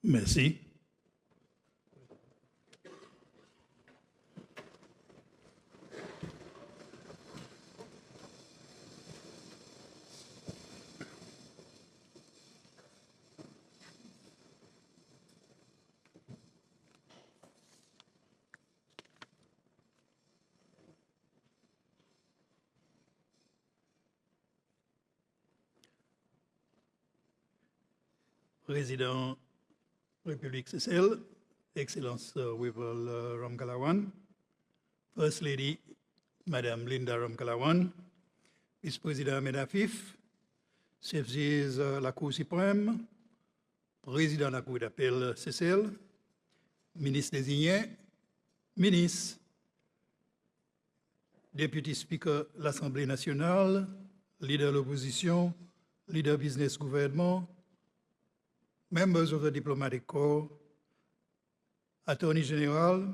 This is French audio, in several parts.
Merci. Président République Seychelles, Excellence Wival Ramkalawan, First Lady Madame Linda Ramkalawan, Vice-président Ahmed Afif, chef juge la Cour suprême, président de la Cour d'appel Seychelles, ministre désigné, ministre, député speaker de l'Assemblée nationale, leader de l'opposition, leader business gouvernement, members of the diplomatic corps, attorney général,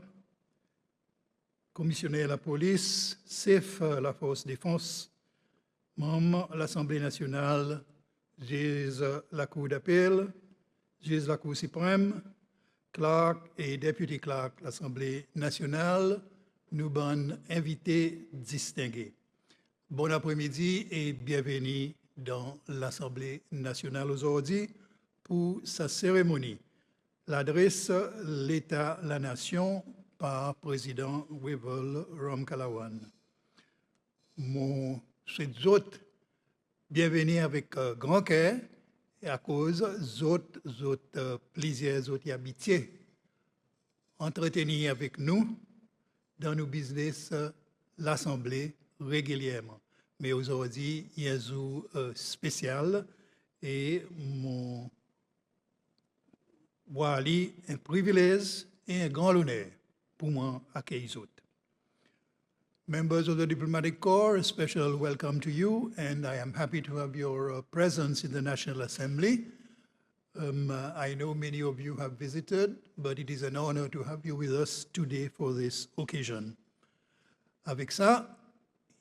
commissionnaire de la police, chef la force défense, membre de l'Assemblée nationale, juge la Cour d'appel, juge la Cour suprême, clerc et député clerc de l'Assemblée nationale, nous bonnes invités distingués. Bon après-midi et bienvenue dans l'Assemblée nationale aujourd'hui pour sa cérémonie. L'adresse l'État, la Nation par président Wival Ramkalawan. Mon souhaite autres bienvenue avec grand cœur et à cause d'autres plaisirs, d'autres amitiés entretenir avec nous dans nos business l'Assemblée régulièrement. Mais aujourd'hui, il y a un jour spécial et mon voilà un privilège et un grand honneur pour moi accueillir les autres. Members of the diplomatic corps, a special welcome to you, and I am happy to have your presence in the National Assembly. I know many of you have visited, but it is an honor to have you with us today for this occasion. Avec ça,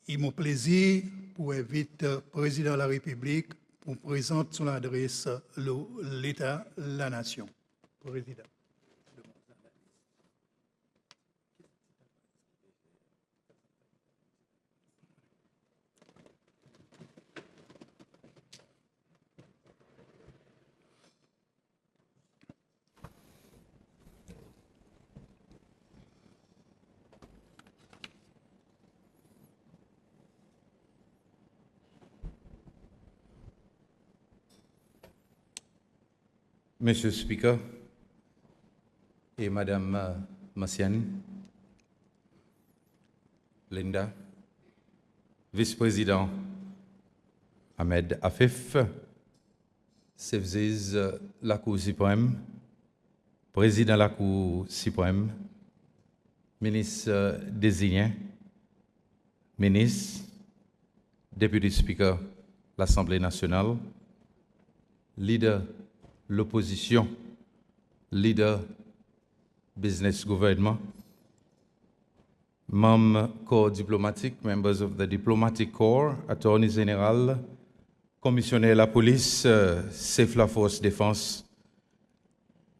il est mon plaisir pour inviter le président de la République pour présenter son adresse l'État, la Nation. Président. Monsieur le Speaker et Madame Massiani, Linda, Vice-président Ahmed Afif, chef juge la Cour suprême, président de la Cour suprême, ministre désigné, ministre, député speaker de l'Assemblée nationale, leader l'opposition, leader business gouvernement, membres corps diplomatique, members of the diplomatic corps, attorney général, commissionnaire de la police, chef la force défense,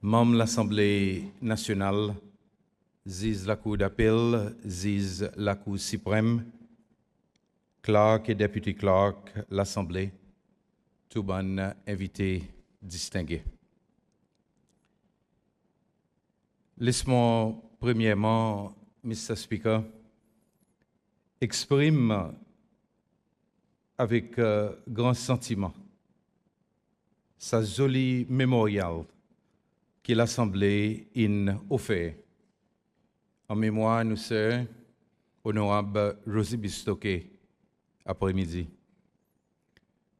membre de l'Assemblée nationale, juge la Cour d'appel, juge la Cour suprême, clerc et député clerc, l'Assemblée, tout bon invité distingué. Laisse-moi premièrement, Mr. Speaker, exprime avec grand sentiment sa jolie mémorial que l'Assemblée a offert en mémoire de nous sœurs honorable Rosie Bistoké après-midi.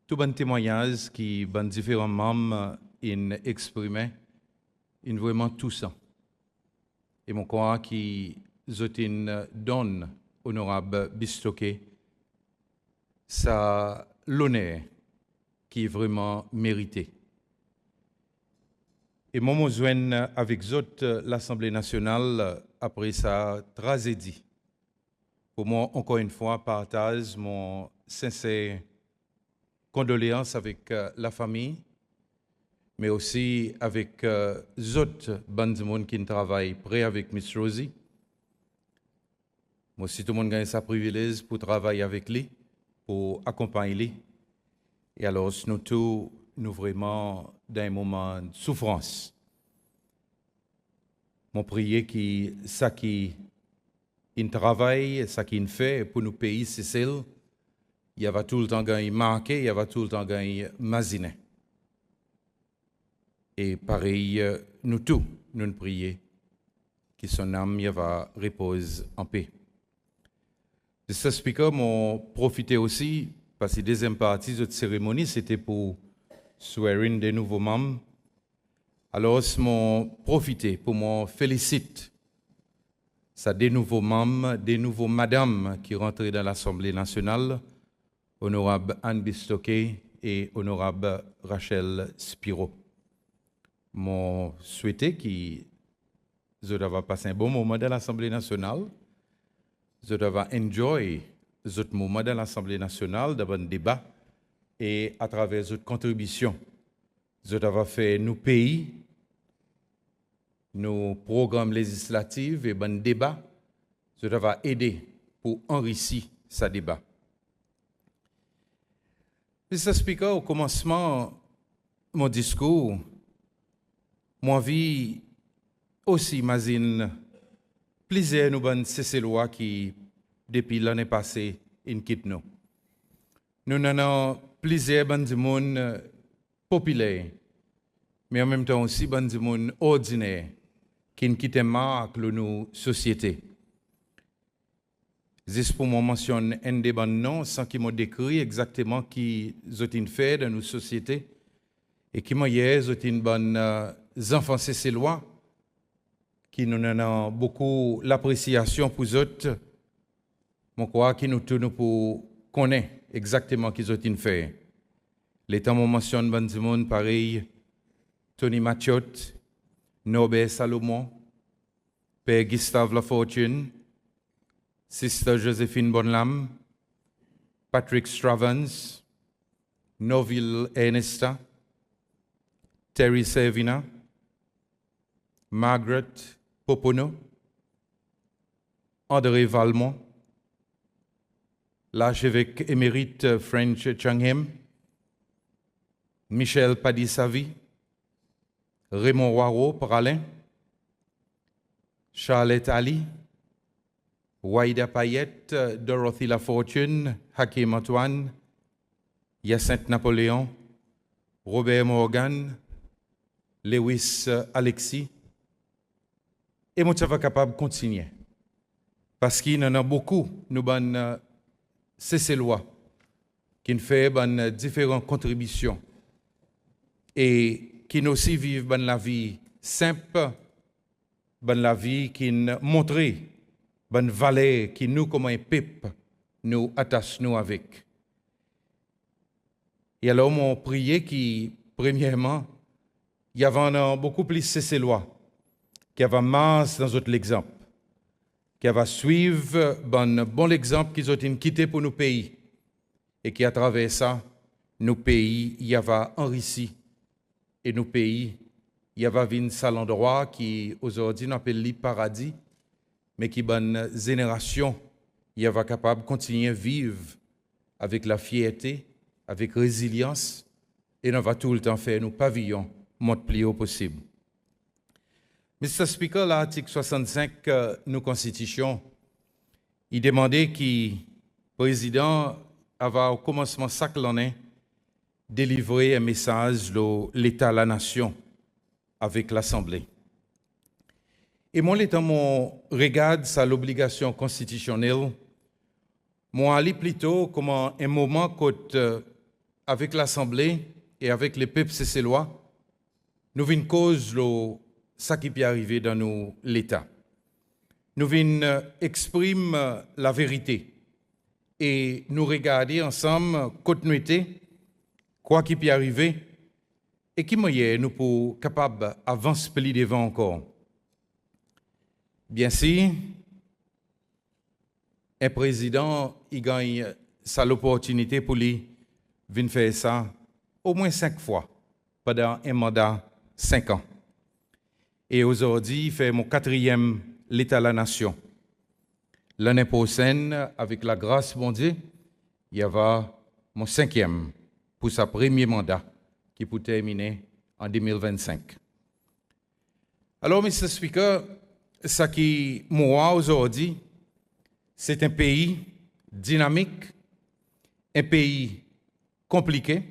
Tout bon témoignage qui bon différents membres ont exprimé, est vraiment touchant. Et mon croix qui donne honorable Bistoké, ça l'honneur qui est vraiment mérité. Et moi, je joins avec l'Assemblée nationale après sa tragédie. Pour moi, encore une fois, partage mon sincère condoléance avec la famille mais aussi avec d'autres bandes de monde qui travaillent près avec Miss Rosie. Moi aussi, tout le monde gagne sa privilège pour travailler avec lui, pour accompagner lui. Et alors, nous tous, nous vraiment dans un moment de souffrance. Mon prier qui, ça qui il travaille, ça qu'il fait pour nos pays, c'est celle, il y avait tout le temps gagné marqué, il y avait tout le temps gagné masiné. Et pareil, nous tous, nous prions que son âme y va repose en paix. De ce speaker m'ont profité aussi, parce que la deuxième partie de cette cérémonie, c'était pour swearing des nouveaux membres. Alors, m'ont profité pour m'en féliciter. Ça des nouveaux membres, des nouveaux madames qui rentrent dans l'Assemblée nationale, honorable Anne Bistoquet et honorable Rachel Spiro. M'ont souhaité qu'ils doivent passer un bon moment dans l'Assemblée nationale. Je dois enjoy ce moment dans l'Assemblée nationale, dans un débat, et à travers cette contribution, je dois faire nos pays, nos programmes législatifs et un débat, je dois aider pour enrichir ce débat. Mr. Speaker, au commencement de mon discours, moi vie aussi imagine plusieurs nous bonnes Cécélois qui, depuis l'année passée, ils quittent nous. Nous avons plusieurs bandes de monde populaires, mais en même temps aussi bandes de monde ordinaires qui quittent marque de nos sociétés. Juste pour moi mentionner un des bandes noms sans qu'ils m'ont décrit exactement qui ils fait dans nos sociétés et qui m'ont hier une bonne enfants Cécélois qui nous avons beaucoup l'appréciation pour eux, je crois que nous tous pour connaître exactement ce qu'ils ont fait. Les temps on mentionne ban du monde pareil, Tony Mathiot, Norbert Salomon, Père Gustave Lafortune, Sister Joséphine Bonlam, Patrick Stravans, Noville Ernesta, Terry Servina, Margaret Popono, André Valmont, l'archevêque émérite French Changham, Michel Padissavi, Raymond Waro Pralin, Charlotte Ali, Waïda Payette, Dorothy Lafortune, Hakim Antoine, Hyacinthe Napoléon, Robert Morgan, Lewis Alexis, et moi, je suis capable de continuer. Parce qu'il y en a beaucoup, nous avons ces lois qui nous font différentes contributions et qui nous aussi vivent la vie simple, la vie qui nous montre une valeur qui nous, comme un peuple, nous attache nous avec. Et alors, mon prier qui, premièrement, il y avait beaucoup plus ces lois qui va masse dans notre exemple, qui va suivre bon exemple qu'ils ont quitté pour nos pays, et qui à travers ça, nos pays, il y va enrichi, et nos pays, il y va venir à l'endroit qui aujourd'hui on appelle le paradis, mais qui bonne génération, il va capable de continuer à vivre avec la fierté, avec résilience, et on va tout le temps faire nos pavillons, le plus haut possible. Mr. Speaker, l'article 65 de nos constitutions, il demandait que le président avait au commencement de chaque année délivrer un message de l'État à la nation avec l'Assemblée. Et moi, l'état mon regarde ça l'obligation constitutionnelle, moi allais plutôt comme un moment avec l'Assemblée et avec les peuples cécélois, nous venons cause ça qui peut arriver dans l'État. Nous venons exprimer la vérité et nous regarder ensemble, continuité, quoi qui peut arriver, et qui moyen nous pour capables d'avancer plus devant encore. Bien sûr, un président, il gagne l'opportunité pour lui venir faire ça au moins 5 fois pendant un mandat 5 ans. Et aujourd'hui, il fait mon 4e l'État de la Nation. L'année prochaine, avec la grâce de mon Dieu, il y aura mon 5e pour sa premier mandat qui peut terminer en 2025. Alors, Mr. Speaker, ce qui moi aujourd'hui, c'est un pays dynamique, un pays compliqué,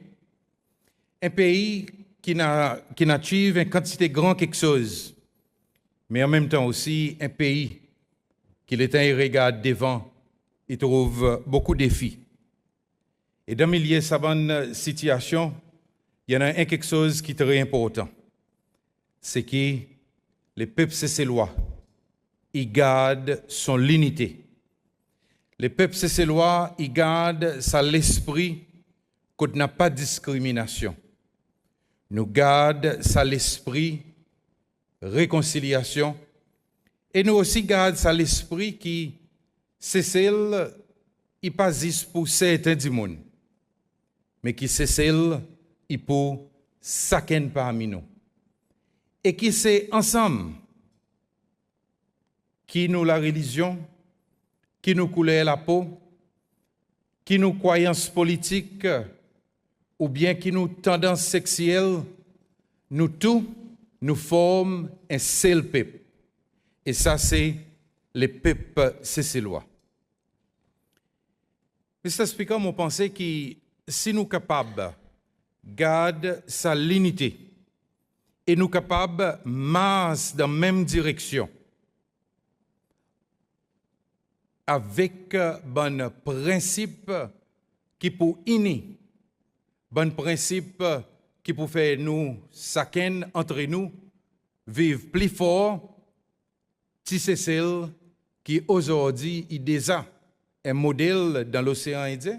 un pays qui n'achieve une quantité grande quelque chose, mais en même temps aussi un pays qui l'État regarde devant, il trouve beaucoup de défis. Et dans le milieu de cette bonne situation, il y en a quelque chose qui est très important. C'est que le peuple cécélois, il garde son unité. Le peuple cécélois, il garde l'esprit qu'on n'a pas de discrimination. Nous garde l'esprit réconciliation. Et nous aussi gardons l'esprit qui, c'est celle, il pas juste pour certains du monde, mais qui c'est celle, il pour chacun parmi nous. Et qui c'est ensemble, qui nous la religion, qui nous couleur la peau, qui nous croyances politiques, ou bien qui nous tendances sexuelles, nous tous, nous formons un seul peuple. Et ça, c'est le peuple cécélois. Mr. Speaker, je pense que si nous sommes capables de garder sa unité et nous sommes capables de marcher dans la même direction, avec bon principe qui pour unir, bon principe qui pour faire nous, chacun entre nous, vivre plus fort, si c'est celle qui aujourd'hui est déjà un modèle dans l'océan Indien,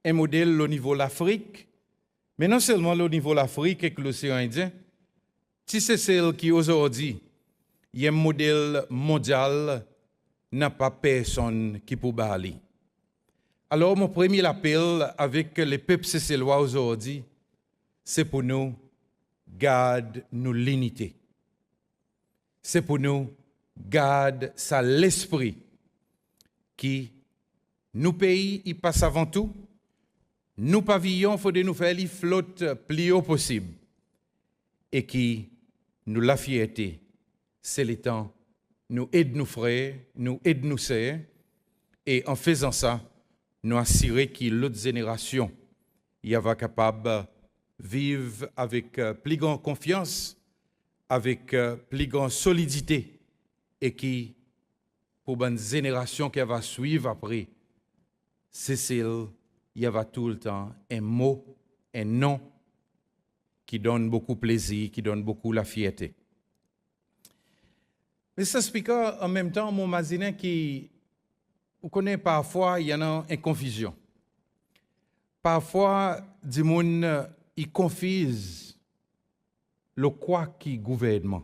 un modèle au niveau de l'Afrique, mais non seulement au niveau de l'Afrique et de l'océan Indien, si c'est celle qui aujourd'hui est un modèle mondial, n'a pas personne qui peut parler. Alors, mon premier appel avec les peuples cécélois aujourd'hui, c'est pour nous garder nos l'unité. C'est pour nous garder ça l'esprit qui, nous pays, il passe avant tout. Nous pavillons, il faut nous faire les flottes plus haut possible. Et qui, nous la fierté, c'est le temps, nous aide nos frères, nous aide nos sœurs. Et en faisant ça, nous assurer que l'autre génération y va capable de vivre avec plus grande confiance, avec plus grande solidité, et qui, pour une génération qui va suivre après, c'est celle, il y aura tout le temps un mot, un nom qui donne beaucoup de plaisir, qui donne beaucoup la fierté. Mais ça explique en même temps, mon mazinin qui, vous connaissez parfois, il y en a une confusion. Parfois, des gens, ils confusent le quoi qui gouvernement.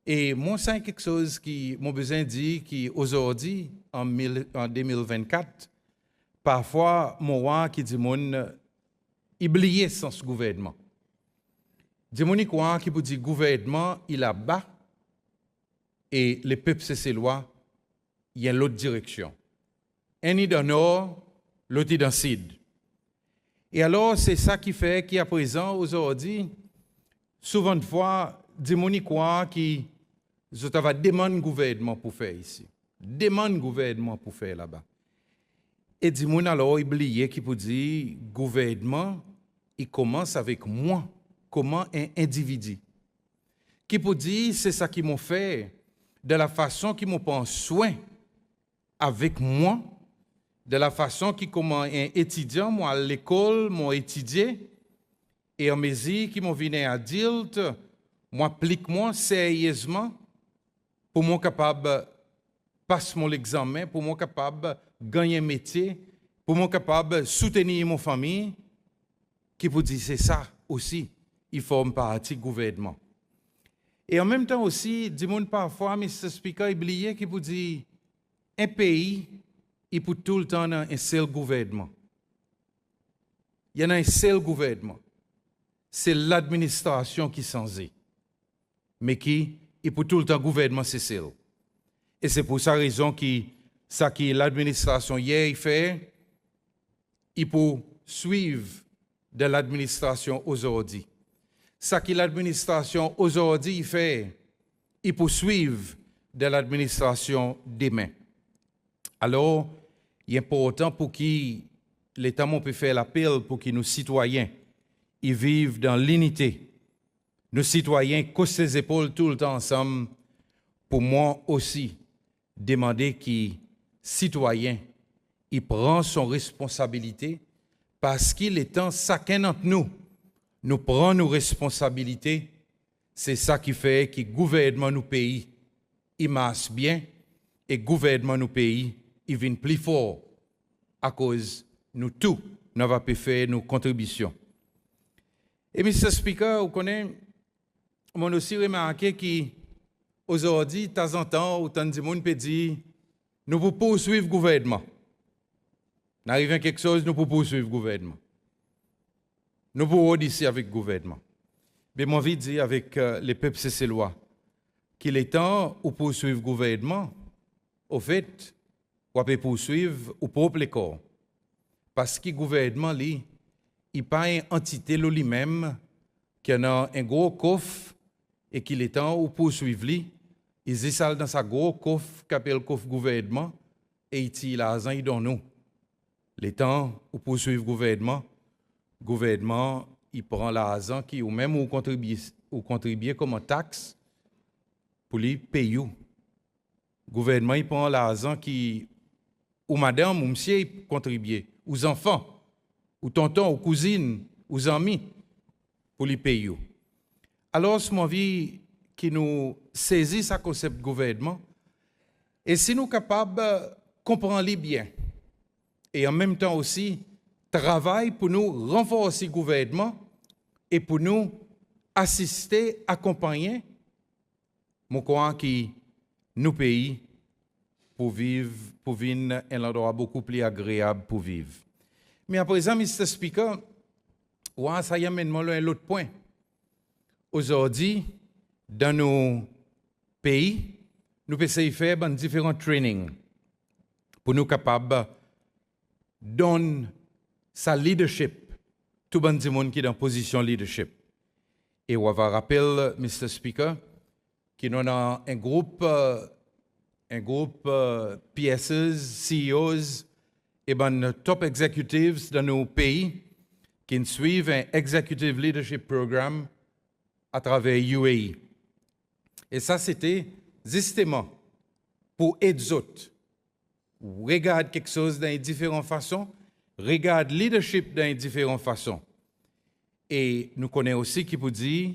Et moi, c'est quelque chose qui m'a besoin de dire qu'aujourd'hui, en 2024, parfois, moi, qui dit mon oublier sans gouvernement. Des gens qui peut dire gouvernement, il a bas et le peuple cécélois, il y a l'autre direction. Un est dans le nord, l'autre est dans le sud. Et alors, c'est ça qui fait qu'à présent, aujourd'hui, souvent de fois, des gens qui demandent gouvernement pour faire ici. Demandent gouvernement pour faire là-bas. Et des gens alors oublier qui peut dire gouvernement, il commence avec moi, comment un individu. Qui peut dire c'est ça qui m'a fait, de la façon qui me prend soin avec moi, de la façon qui comme un étudiant, moi à l'école, moi étudié, et en mesure qui m'ont venu adulte, moi applique-moi sérieusement pour moi capable passer mon examen, pour moi capable gagner un métier, pour moi capable soutenir mon famille, qui vous dit c'est ça aussi, il forme partie du gouvernement. Et en même temps aussi, du monde parfois, Mr. Speaker, oublié qui vous dit un pays, il peut tout le temps avoir un seul gouvernement. Il y en a un seul gouvernement. c'est l'administration qui s'en est, mais qui est pour tout le temps gouvernement cessé. Et c'est pour sa raison que ça qui l'administration hier il fait, il peut suivre de l'administration aujourd'hui. Ça qui l'administration aujourd'hui il fait, il peut suivre de l'administration demain. Alors, il est important pour que l'État peut faire l'appel pour que nos citoyens ils vivent dans l'unité. Nos citoyens causent ses épaules tout le temps ensemble. Pour moi aussi, demander que citoyen il prend son responsabilité parce qu'il est temps chacun d'entre nous prend nos responsabilités. C'est ça qui fait que le gouvernement nous pays il marche bien et le gouvernement nous pays il vient plus fort à cause nous tous nous avons pu faire nos contributions. Et Mr. Speaker, vous connaissez, on a aussi remarqué qu'aujourd'hui, de temps en temps, autant de monde peut dire, nous pouvons poursuivre le gouvernement. Nous arrivons à quelque chose, nous pouvons poursuivre le gouvernement. Nous pouvons ici avec le gouvernement. Mais moi, je dire avec les peuples cécélois qu'il est temps de poursuivre le gouvernement. Au fait, on peut poursuivre au propre corps. Parce que le gouvernement, il n'est pas une entité lui-même qui a un gros coffre et qu'il est temps de poursuivre lui. Il installe dans sa gros coffre qui appelle le coffre gouvernement et il tire l'argent, il donne nous. Le temps de poursuivre le gouvernement, il prend l'argent qui ou même ou contribuer comme une taxe pour lui payer. Le gouvernement, il prend l'argent qui ou madame ou monsieur contribuer, aux enfants, aux tontons, aux cousines, aux amis pour les payer. Alors, ce envie qui nous saisit ce concept de gouvernement, et si nous sommes capables de comprendre bien, et en même temps aussi travailler pour nous renforcer le gouvernement et pour nous assister, accompagner, je crois que nos pays pour vivre un endroit beaucoup plus agréable pour vivre. Mais à présent, Mr. Speaker, ça y amène moi un autre point. Aujourd'hui, dans nos pays, nous pouvons faire différents trainings pour nous capables de donner sa leadership, tout le monde qui est dans position leadership. Et on va rappeler, Mr. Speaker, qu'il y a un groupe PSs, CEOs et top executives dans nos pays qui suivent un Executive Leadership Program à travers UAE. Et ça, c'était justement pour aider les autres. Regarde quelque chose d'une différente façon, regarde leadership d'une différente façon. Et nous connaissons aussi qui peut dire,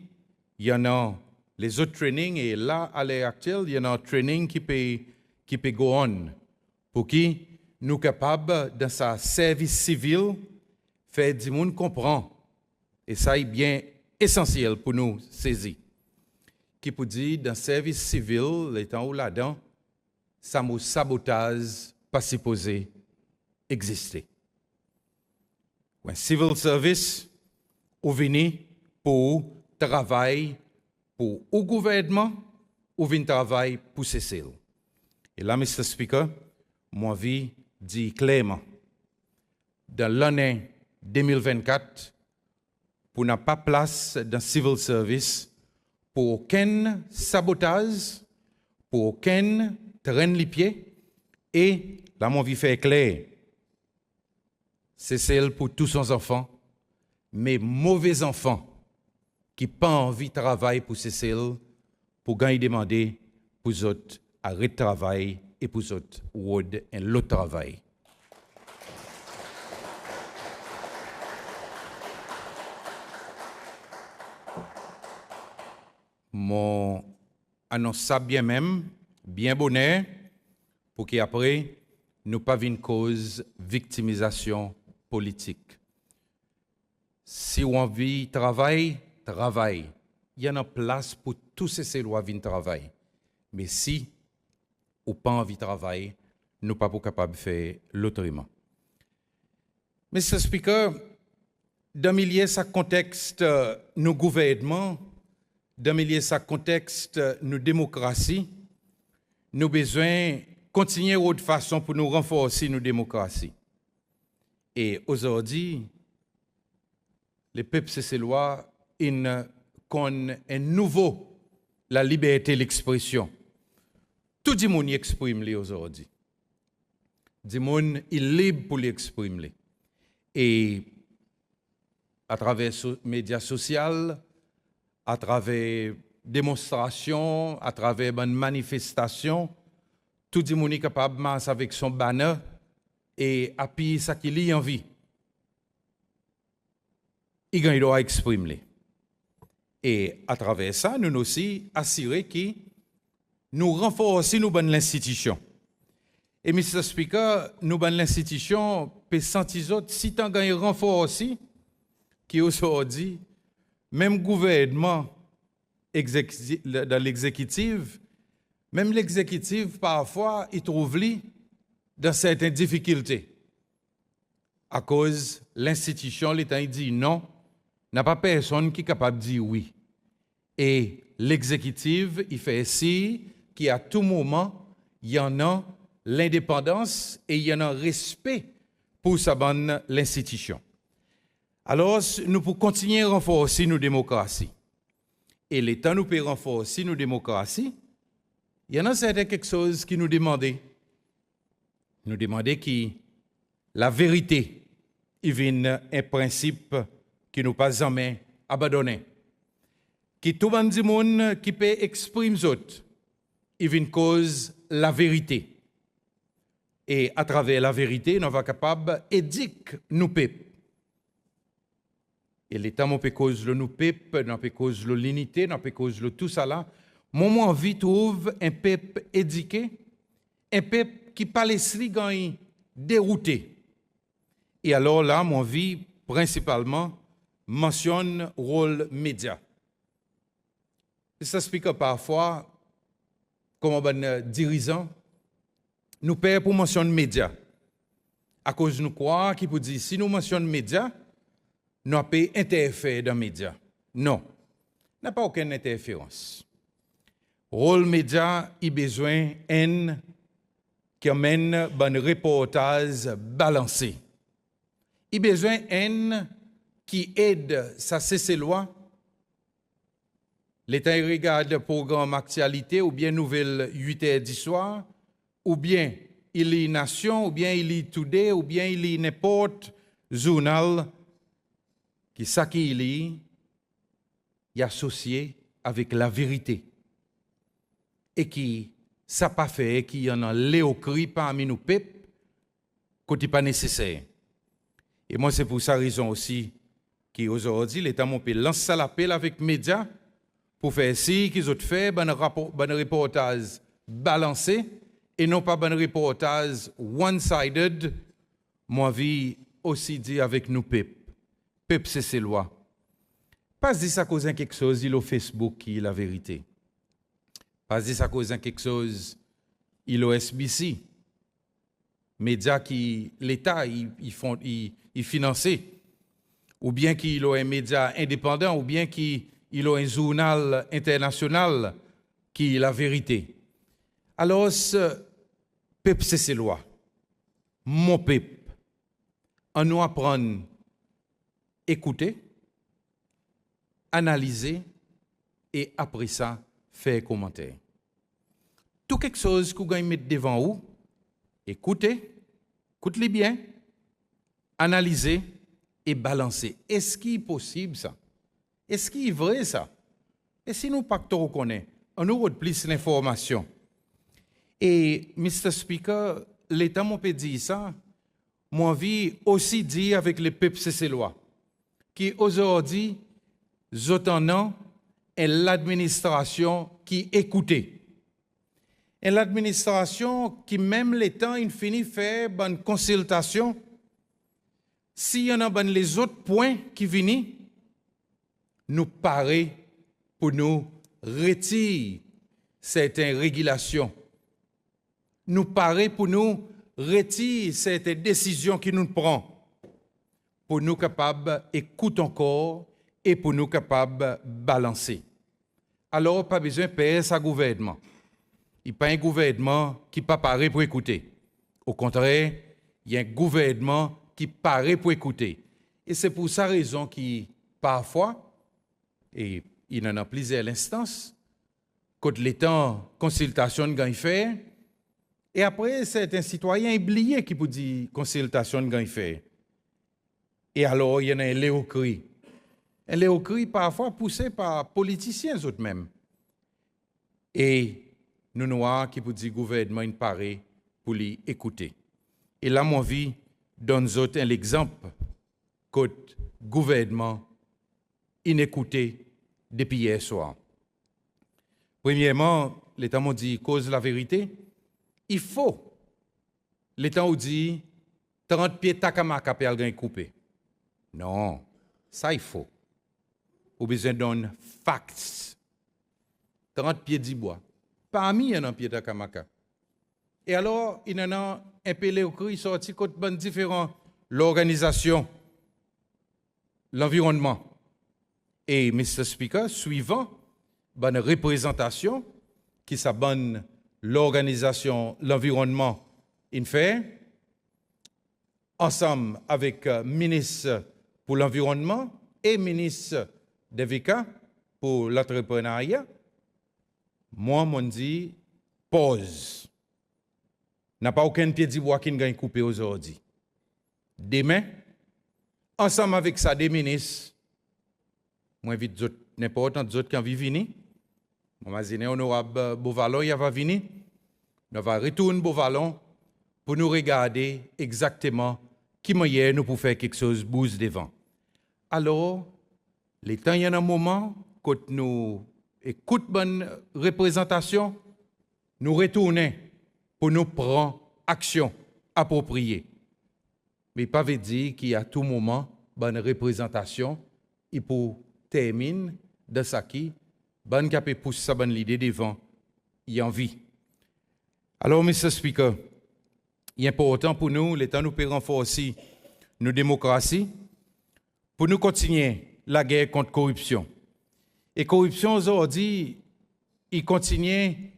il y en a les autres trainings, et là, à l'heure actuelle, il y en a un training qui peut go on, pour qui nous sommes capables, dans sa service civil, faire du monde comprendre. Et ça est bien essentiel pour nous saisir. Qui peut dire, dans le service civil, les temps où là-dedans, ça me sabotage pas supposé exister. Un civil service, ou venir pour travailler pour le gouvernement, ou venir travailler pour Cécile. Et là, Mr. Speaker, moi, je dis clairement, dans l'année 2024, pour n'a pas place dans le civil service, pour aucun sabotage, pour aucun traîne les pieds, et là, mon vie fait clair. C'est celle pour tous ses enfants, mais mauvais enfants qui n'ont pas envie de travailler pour Cécile, pour gagner demander pour les autres arrêter de travail et pour les autres un autre travail. Mon annonce ça bien même, bien bonheur, pour qu'après, nous pas une cause victimisation politique. Si on vit travail. Il y en a place pour tous ces lois de travail. Mais si on n'a pas envie de travailler, nous ne sommes pas capables de faire l'autrement. Mr. Speaker, dans milieu sa contexte nos gouvernements, dans milieu sa contexte nos démocraties, nous besoin continuer de façon pour nous renforcer nos démocraties. Et aujourd'hui, les peuples cécélois connaissent un nouveau la liberté de l'expression. Tout le monde exprime aujourd'hui. Tout le monde est libre pour l'exprimer. Et à travers les médias sociaux, à travers démonstrations, à travers une manifestation, tout le monde est capable de marcher avec son banner et appuyer ce qu'il a envie. Il doit exprimer. Et à travers ça, nous aussi assurer que nous renforçons nos bonnes institutions. Et Mr. Speaker, nos bonnes institutions peuvent sentir si tant gagne renforcer qui aujourd'hui même gouvernement dans l'exécutif, même l'exécutif parfois il trouve lui dans certaines difficultés à cause de l'institution l'État dit non, n'a pas personne qui est capable de dire oui. Et l'exécutif, il fait ainsi qu'à tout moment, il y en a l'indépendance et il y en a respect pour sa bonne l'institution. Alors, nous pouvons continuer à renforcer nos démocraties. Et l'État nous peut renforcer nos démocraties. Il y en a certaines quelque chose qui nous demandait. Nous demandait que la vérité, il vient un principe qui nous pas jamais abandonné. Que tout le monde qui peut exprimer autres, il vient cause la vérité. Et à travers la vérité, nous sommes capables d'éduquer nos peuples. Et l'État nous peut cause le nous peuple, nous peut cause l'unité, nous peut cause le tout ça là. Moi, envie trouve un peuple éduqué, un peuple qui pas laissé gagner dérouté. Et alors là, mon vie principalement mentionne rôle média. Ça explique parfois comment un dirigeant nous paie pour mentionner média. À cause de nous croire qu'il peut dire si nous mentionnons média, nous avons interférer dans les médias. Non, n'a pas aucune interférence. Rôle média, il a besoin d'un qui amène un reportage balancé. Il a besoin d'un qui aide sa cécélois. L'État regarde le programme actualité ou bien nouvelle 8h du soir, ou bien il lit Nation, ou bien il lit Today, ou bien il lit n'importe journal qui ça qu'il lit est associé avec la vérité et qui ça pas fait qu'il y en a léocrit parmi nos peuples quand il pas nécessaire. Et moi c'est pour ça raison aussi qu'aujourd'hui l'État mon pays lance l'appel avec les médias pour faire si qu'ils ont fait un reportage balancé et non pas un reportage one-sided. Moi vie aussi dit avec nos peuples. Peuple, c'est ses lois. Pas dire ça cause quelque chose, il est au Facebook qui est la vérité. Pas dire ça cause quelque chose, il est au SBC. Médias qui, l'État, il finance. Ou bien qu'il est un média indépendant, ou bien qu'il est un journal international qui est la vérité. Alors, peuple, c'est ses lois. Mon peuple. On nous apprend écouter, analyser et après ça, faire commentaire. Tout quelque chose que vous mettez devant vous, écoutez bien, analysez et balancez. Est-ce qu'il est possible ça? Est-ce qu'il est vrai ça? Et si nous pas tout reconnaître, on aura plus l'information. Et Mr. Speaker, l'État m'a dit ça, moi vie aussi dit avec les peuples cécélois. Qui aujourd'hui, zotanant, est l'administration qui écoutait. Et l'administration qui, même l'État, il finit faire une consultation. S'il y en a les autres points qui viennent, nous paraît pour nous retirer certaines régulations. Nous paraît pour nous retirer certaines décisions qui nous prennent. pour nous capables d'écouter encore et pour nous capables de balancer. Alors, pas besoin de payer sa gouvernement. Il n'y a pas un gouvernement qui n'est pas paré pour écouter. Au contraire, il y a un gouvernement qui paraît pour écouter. Et c'est pour sa raison qui, parfois, et il en a plusieurs instances, quand les temps consultation de fait, et après, c'est un citoyen oublié qui peut dire consultation de fait. Et alors, il y en a un léocrit. Un léocrit, parfois, poussé par politiciens eux-mêmes. Et nous noirs qui peut dire gouvernement il paraît pour les écouter. Et là, mon vie donne autres l'exemple que gouvernement inécouté depuis hier soir. Premièrement, l'État m'a dit cause la vérité. Il faut l'État m'a dit 30 pieds takamaka pour aller couper. Non, ça il faut. Ou besoin d'un facts. 30 pieds d'Ibois. Parmi il y en a un pied takamaka. Et alors, il y en a un peu léocrit sorti contre différents l'organisation, l'environnement. Et Mr. Speaker, suivant une représentation qui s'abonne l'organisation, l'environnement, il fait, ensemble avec ministre pour l'environnement et ministre d'EVK pour l'entrepreneuriat, moi, m'on dit, pause. N'a pas aucun pied d'Ibois qui gagne coupé aujourd'hui. Demain, ensemble avec ça, des ministres, moi, invite n'importe d'autres qui ont venir. Moi, je dis, honorable Beauvalon, il va venir. Nous allons retourner Beauvalon pour nous regarder exactement qui moyen nous pour faire quelque chose bouge devant. Alors, les temps, il y a un moment, quand nous écoutons bonne représentation, nous retournons pour nous prendre action appropriée. Mais pas veut dire qu'il y a à tout moment bonne représentation et pour terminer de ça qui bonne capé pousse sa bonne idée devant y en vie. Alors Mr. Speaker, il est important pour nous l'État nous peut renforcer nos démocraties pour nous continuer la guerre contre corruption. Et corruption aujourd'hui, il continue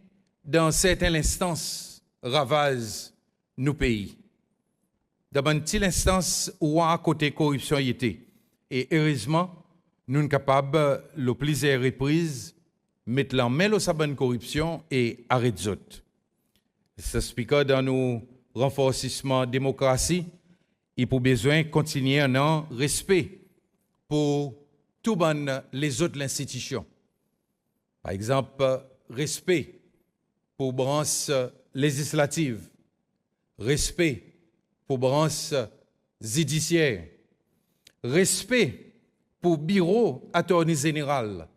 dans certaines instances ravage nos pays. Dans une petite instance où à côté corruption y était. Et heureusement, nous sommes capables, le plusieurs reprises, mettre la main sur sa bonne corruption et arrêter autres. Ce speaker dans nos renforcements de démocratie, il faut besoin de continuer un respect pour toutes les autres institutions. Par exemple, respect pour branche législative, respect pour branche judiciaire, respect pour bureau attorney général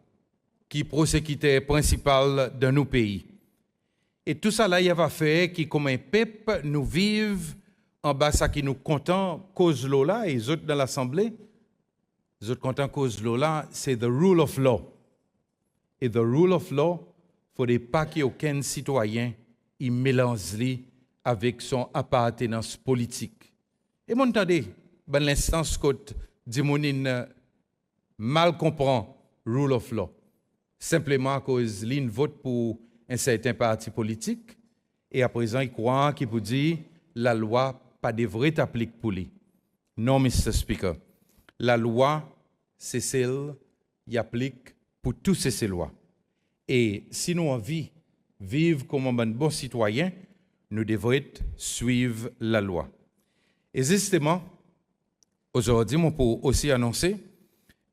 qui prosécuteur principal de nos pays. Et tout ça là, il va faire qui comme un peuple nous vivent en bas ça qui nous content cause l'eau là et les autres dans l'assemblée, les autres contents cause l'eau là, c'est the rule of law. Et the rule of law, il ne faudrait pas qu'aucun citoyen y mélange avec son appartenance politique. Et mon attendez, ben l'instance côte Dimonine mal comprend rule of law. Simplement à cause l'une vote pour un certain parti politique et à présent il croit qu'il peut dire la loi pas devrait s'appliquer pour lui. Non, Mr. Speaker. La loi, c'est celle qui applique pour tous ces lois. Et si nous envie vivre comme un bon citoyen, nous devons suivre la loi. Et justement, aujourd'hui, on peut aussi annoncer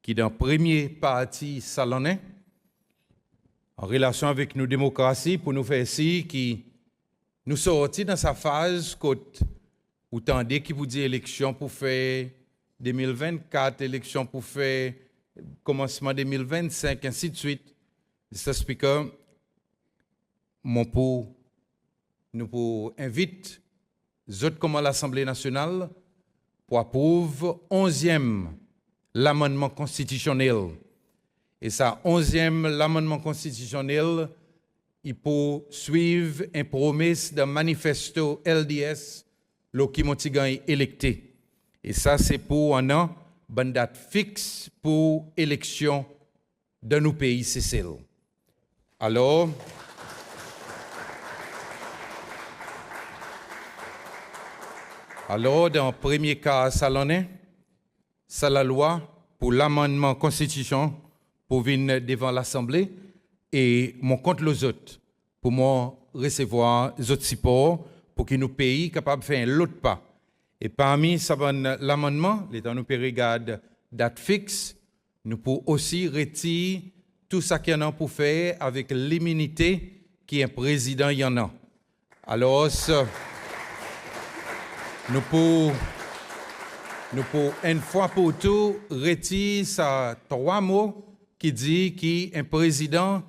que dans la première partie salonnée, en relation avec nos démocraties, pour nous faire ici, qui nous sortis dans sa phase où tendez qui vous dit élection pour faire 2024, élection pour faire commencement 2025, ainsi de suite. Mr. Speaker, nous invite les autres comme l'Assemblée nationale pour approuver 11e l'amendement constitutionnel. Et ça, 11e l'amendement constitutionnel, il peut suivre une promesse d'un manifesto LDS, le qui m'a électé. Et ça, c'est pour un an, bonne date fixe pour élection dans nos pays, c'est celle. Alors, dans le premier cas, ça l'en est, c'est la loi pour l'amendement constitution pour venir devant l'Assemblée et mon compte les autres pour moi recevoir les autres supports pour que nos pays capables de faire l'autre pas. Et parmi l'amendement, l'État nous peut regarder date fixe, nous pouvons aussi retirer tout ça qu'il y en a pour faire avec l'immunité qui est un président y en a. Alors, nous pouvons une fois pour tout retirer ces 3 mots qui dit qu'un président,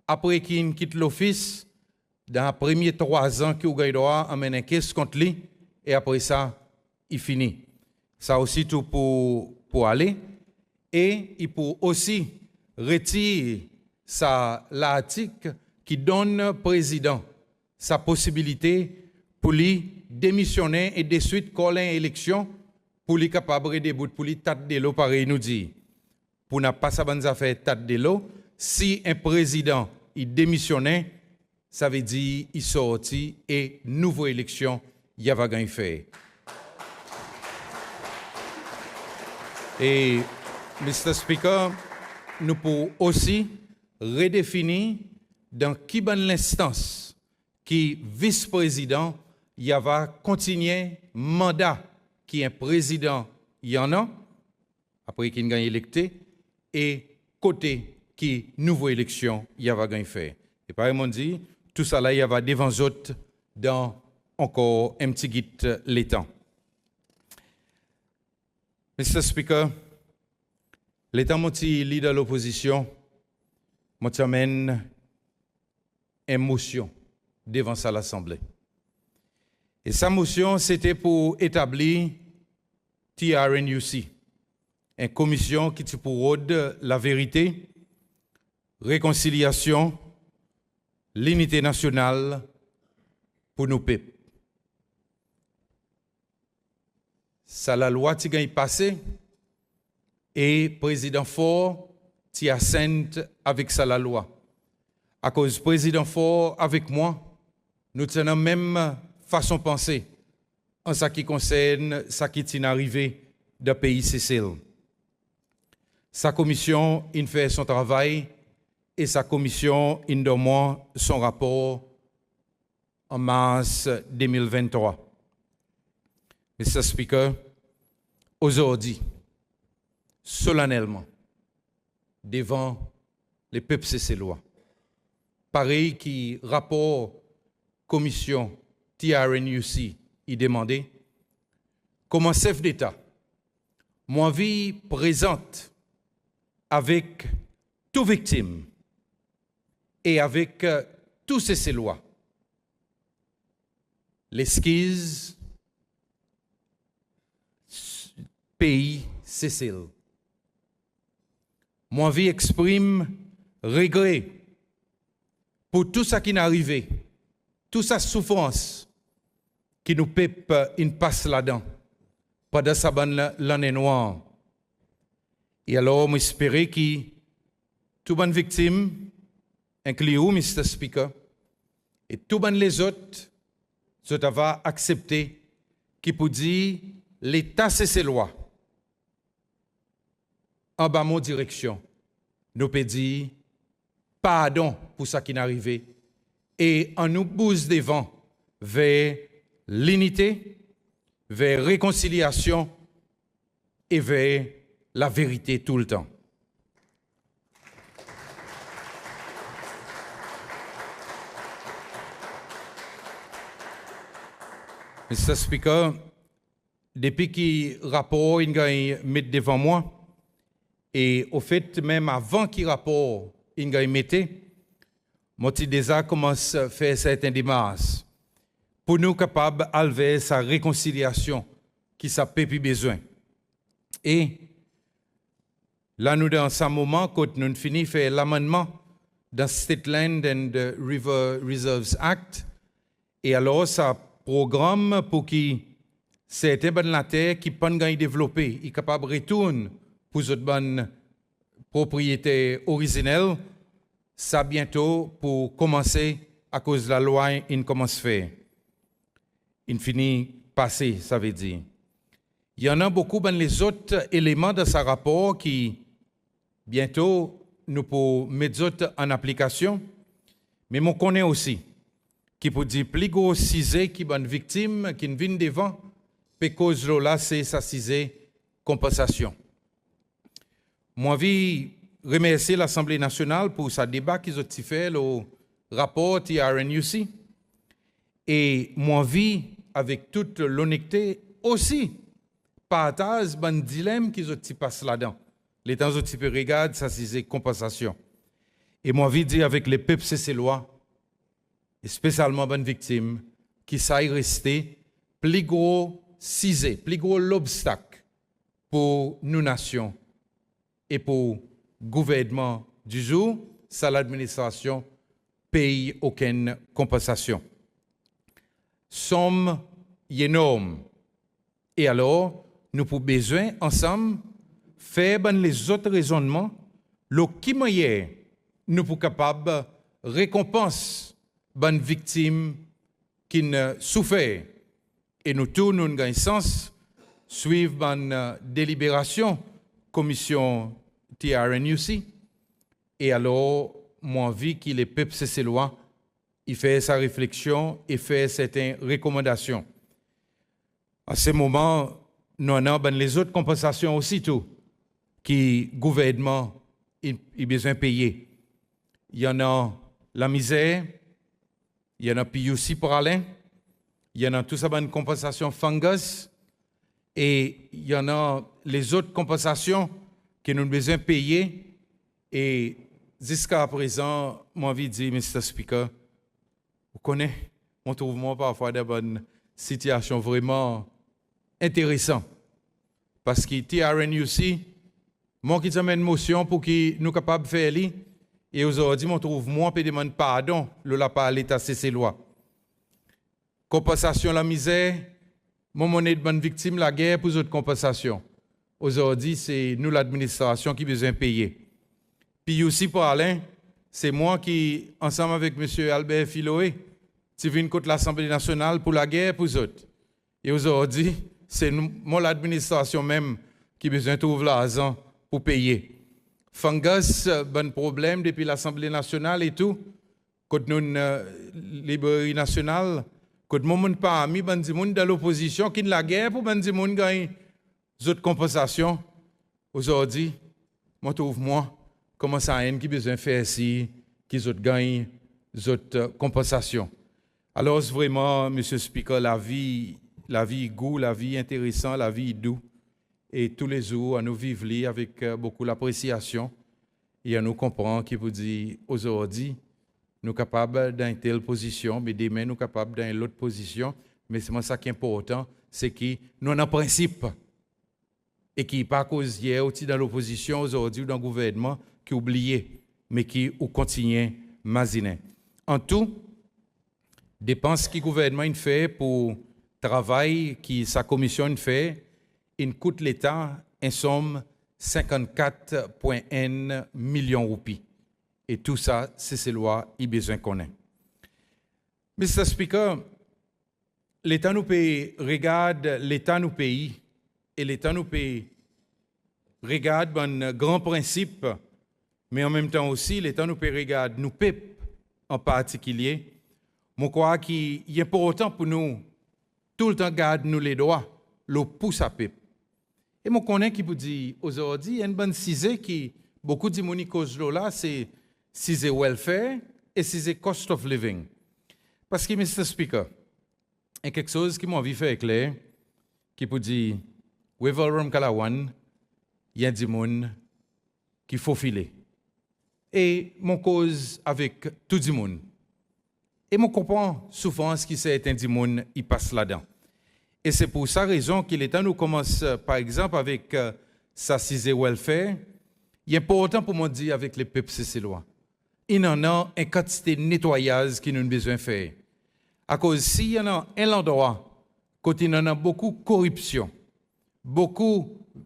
après qu'il quitte l'office, dans les premiers 3 ans qu'il a droit à mener une caisse contre lui, et après ça, il finit. Ça aussi tout pour aller. Et il peut aussi retirer l'article qui donne au président sa possibilité pour lui démissionner et de suite coller une élection pour lui capable de débouter, pour lui tâte de l'eau, pareil nous dit. Pour ne pas savoir faire tâte de l'eau, si un président il démissionnait, ça veut dire qu'il sortit et nouvelle élection, il y a gagné fait. Et, Mr. Speaker, nous pouvons aussi redéfinir dans qui bonne l'instance qui vice-président il va continuer mandat qui est un président il y en a après qu'il gagne électé et côté qui nouvelle élection il va gagner fait. Et par exemple dit tout ça là il va devant autres dans encore un petit guide l'état. Mr. Speaker, l'État moti leader de l'opposition moti amène une motion devant ça l'Assemblée. Et sa motion, c'était pour établir TRNUC, une commission qui pour rôle la vérité, réconciliation, l'unité nationale pour nos peuples. Ça la loi qui a passé et président Ford qui assent avec ça la loi. À cause du président Ford avec moi, nous tenons même façon de penser en ce qui concerne ce qui est arrivé dans le pays Sicile. Sa commission il fait son travail et sa commission il donne son rapport en mars 2023. Mr. Speaker, aujourd'hui, solennellement, devant les peuples siciliens, pareil qui rapport commission TRNUC y demandait, comme chef d'État, moi vie présente avec toutes victimes et avec tous ces Siciliens, l'esquisse pays Sicile. Moi vie exprime regret pour tout ça qui n'est arrivé, toute sa souffrance qui nous peuple une passe là-dedans pendant sa bonne l'année noire. Et alors, j'espère que toutes les victimes, incluant Mr. Speaker, et tous les autres, vont accepter qui peut dire l'État c'est ses lois. En bas mon direction, nous peut dire pardon pour ça qui n'est arrivé et on nous pousse devant vers l'unité, vers réconciliation et vers la vérité tout le temps. Mr. Speaker, depuis que le rapport est mis devant moi, et au fait, même avant que le rapport soit mis, moi j'ai déjà commencé à faire certaines démarches pour nous capables d'enlever sa réconciliation qui ça peut plus besoin. Et là, nous, dans ce moment, quand nous finissons de faire l'amendement dans State Land and River Reserves Act, et alors, ça programme pour que C'était ben la terre qui pas gagné développé, il est capable de retourner pour cette bonne propriété originelle, ça bientôt pour commencer à cause de la loi, il commence à faire. Il finit passer, ça veut dire. Il y en a beaucoup ben les autres éléments de ce rapport qui bientôt nous pour mettre en application, mais on connaît aussi qui peut dire plus gros cisé qui bonne victime qui ne vient devant, puis cause là c'est sa cisé compensation. Moi vie remercier l'Assemblée nationale pour sa débat qu'ils ont fait le rapport TRNUC et moi vie avec toute l'honnêteté aussi partage ban dilemme qu'ils ont passé là-dedans. Les temps où tu peux regarder ça c'est compensation. Et moi vie dire avec les peuples c'est lois et spécialement bonnes victimes qui s'aille rester plus gros cisé, plus gros l'obstacle pour nous nations et pour gouvernement du jour, ça l'administration paye aucune compensation. Somme énorme. Et alors, nous avons besoin ensemble faire les autres raisonnements, le qui moyen nous sommes capables de récompenser les victimes qui ne souffrent. Et nous tous, nous avons sens, suivre une délibération, commission TRNUC. Et alors, moi, vu que les peuples c'est loin, il fait sa réflexion et fait certaines recommandations. À ce moment, nous avons les autres compensations aussi, tout, qui le gouvernement a besoin de payer. Il y en a la misère, il y en a PUC pour Alain, il y en a tout ça, une compensation fungus, et il y en a les autres compensations que nous avons besoin de payer. Et jusqu'à présent, moi, je dis, Mr. Speaker, vous connaissez, on trouve moi parfois des bonnes situations vraiment intéressantes. Parce que TRNUC, moi qui amène une motion pour que nous capables de faire ça, et aujourd'hui, on trouve moi qui demande pardon, le la par l'État c'est loi. Compensation la misère, mon monnaie de bonne victime, la guerre pour autres compensations. Aujourd'hui, c'est nous l'administration qui besoin de payer. Puis aussi pour Alain, c'est moi qui, ensemble avec M. Albert Filoé, suis venu contre l'Assemblée nationale pour la guerre pour autres. Et aujourd'hui, c'est moi l'administration même qui besoin de trouver l'argent pour payer. Fungus, bon problème depuis l'Assemblée nationale et tout. Quand nous, Librairie nationale, quand nous n'avons pas mis dans l'opposition qui est la guerre pour gagner d'autres compensations. Aujourd'hui, moi trouve moi comment ça a qui besoin de faire ici, qui gagnent d'autres compensations. Alors vraiment, Monsieur Speaker, la vie goût, la vie intéressante, la vie douce. Et tous les jours, à nous vivre avec beaucoup d'appréciation et à nous comprendre qu'il vous dit aujourd'hui, nous sommes capables d'une telle position, mais demain, nous sommes capables d'une autre position. Mais c'est ça qui est important, c'est que nous avons un principe et qui n'est pas à cause hier aussi dans l'opposition, aujourd'hui, ou dans le gouvernement, qui oublié, mais qui continue à maziner. En tout, dépenses que le gouvernement fait pour le travail que sa commission fait, il coûte l'État en somme 54,1 millions de roupies. Et tout ça, c'est ces lois, il a besoin qu'on ait. Mr. Speaker, l'État nous paye, regarde l'État nous paye, et l'État nous paye, regarde un grand principe, mais en même temps aussi, l'État nous paye, regarde nous paye en particulier. Je crois qu'il est important pour nous, tout le temps, garde nous les droits, le pouce à paix. Et je connais qui vous dit aujourd'hui, il y a une bonne cisée qui, beaucoup de monde cause là, c'est cisée welfare et cisée cost of living. Parce que, Mr. Speaker, il y a quelque chose qui m'a envie de faire clair, qui vous dit, Wevalram Kalawan, il y a des gens qui faut filer. Et mon cause avec tout le monde. Et je comprends souvent ce qui c'est un monde qui passe là-dedans. Et c'est pour ça raison que l'État nous commence, par exemple, avec sa cisée welfare. Il est important pour moi de dire avec les peuples cécélois. Il y en a une quantité de nettoyage qui nous avons besoin de faire. À cause s'il y en a un endroit Côté il y a beaucoup de corruption, beaucoup de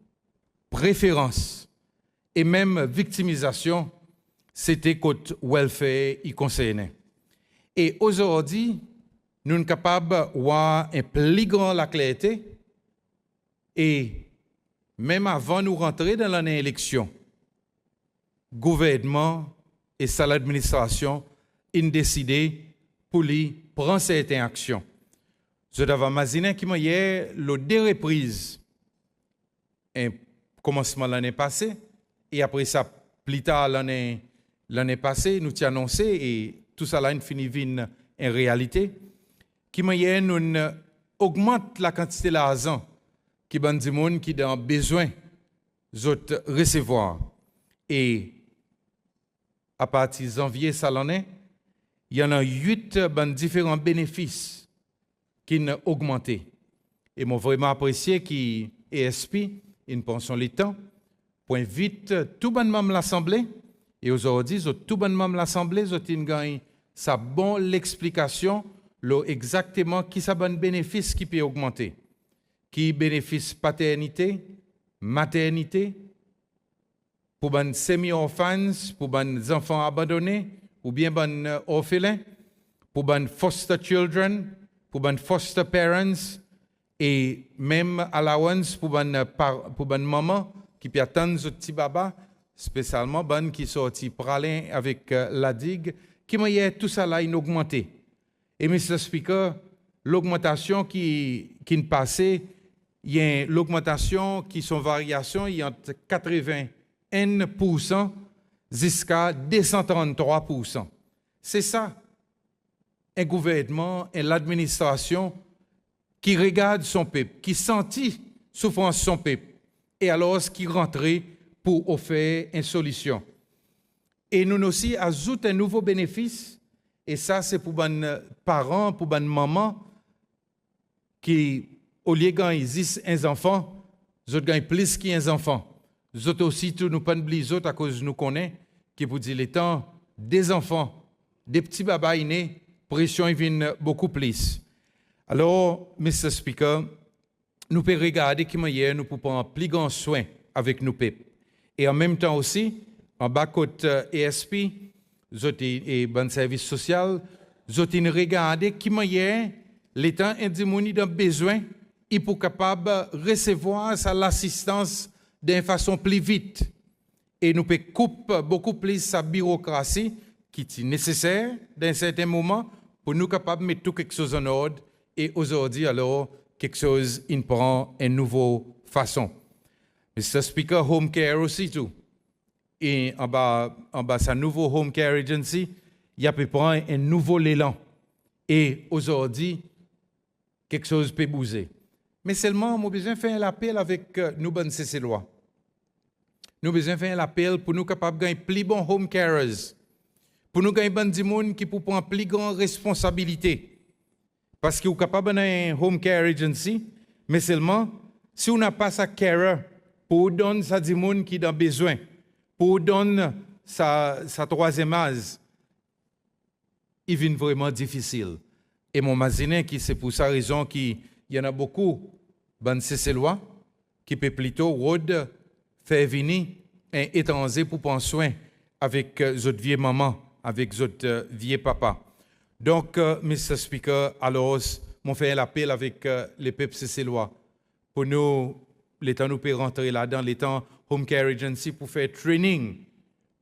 préférences et même victimisation, c'était côté welfare y concernait. Et aujourd'hui, nous sommes capables d'avoir un plus grand la clarté et même avant nous rentrer dans l'année élection, gouvernement et sa l'administration ont décidé pour lui prendre certaines actions. Je devais imaginer qu'il y a eu deux reprises, un commencement l'année passée, et après ça, plus tard l'année passée, nous t'y annoncé, et tout ça là, il finit en réalité, qu'il y a nous augmente la quantité d'argent qui ban du monde qui ont besoin de recevoir. Et à partir de janvier, ça l'année, il y en a 8 différents bénéfices qui ont augmenté. Et moi vraiment apprécié qui ESP, une pension les temps, point vite tout bon membre de l'Assemblée, et aujourd'hui, tout bon membre de l'Assemblée, ils ont gagné sa bonne l'explication, exactement qui ça bon bénéfice qui peut augmenter. Qui bénéfice paternité, maternité, pour les semi-orphans, pour les enfants abandonnés, ou bien les orphelins, pour les foster children, pour les foster parents, et même allowance pour les mamans qui peut attendre ce petit baba, spécialement les qui sortent pralin avec la digue, qui m'a tout ça là augmenté. Et Mr. Speaker, l'augmentation qui est passée, il y a l'augmentation qui sont variations, il y a entre 81% jusqu'à 233%. C'est ça, un gouvernement et l'administration qui regarde son peuple, qui sentit souffrance son peuple, et alors qui rentrait pour offrir une solution. Et nous aussi ajoutons un nouveau bénéfice, et ça c'est pour les parents, pour les mamans, qui au lieu de gagner 10 enfants, ils gagnent plus qu'un enfant. Nous aussi, nous ne pas oublier à cause de nous connaissons, qui vous dit les temps, des enfants, des petits babas nés, pression vient beaucoup plus. Alors, Mr. Speaker, nous pouvons regarder comment hier nous pouvons prendre plus grand soin avec nos peuples. Et en même temps aussi, en bas côté ESP, et bon service social, nous avons regardé comment hier l'État a besoin et pour capable de recevoir l'assistance d'une façon plus vite. Et nous pouvons couper beaucoup plus sa bureaucratie qui est nécessaire dans certains moments pour nous capables de mettre tout quelque chose en ordre. Et aujourd'hui, alors, quelque chose il prend une nouvelle façon. Mr. Speaker, Home Care aussi tout. Et en bas sa nouveau Home Care Agency, il y a peut prendre un nouveau élan. Et aujourd'hui, quelque chose peut bouger. Mais seulement, nous avons besoin de faire l'appel avec nous, bonnes CC-lois. Nous avons besoin de faire l'appel pour nous capables de gagner plus bons home carers. Pour nous gagner des gens qui pour prendre plus grande responsabilité. Parce que nous sommes capables d'un home care agency, mais seulement si on n'a pas sa carer pour donner ça des gens qui ont besoin, pour donner sa troisième âge, il devient vraiment difficile. Et mon imagine que c'est pour ça raison qu'il y en a beaucoup de CC-lois qui peut plutôt faire venir un étranger pour prendre soin avec votre vieille maman, avec votre vieux papa. Donc, Mr. Speaker, alors, on fait l'appel avec les peuples CC-lois pour nous, l'État nous peut rentrer là-dedans, l'État Home Care Agency pour faire training,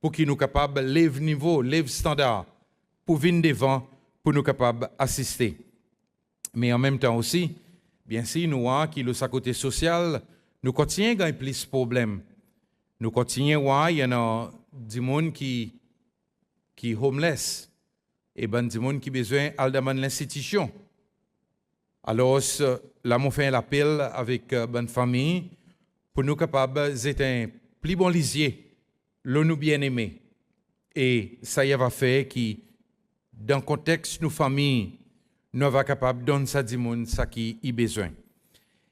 pour qu'ils nous capables de lever niveau, lever standard, pour venir devant, pour nous capables d'assister. Mais en même temps aussi, bien sûr, nous, qui le côté social, nous continuons à gagner plus de problèmes. Nous continuons, il y en a du monde qui est homeless, et ben du monde qui a besoin de l'institution. Alors, là, on fait l'appel avec bonne famille pour nous capables d'être un plus bon lisier, l'on nous bien aimé. Et ça y va faire qui, dans le contexte de nos familles, nous sommes capables de donner ça du monde, ça qui a besoin.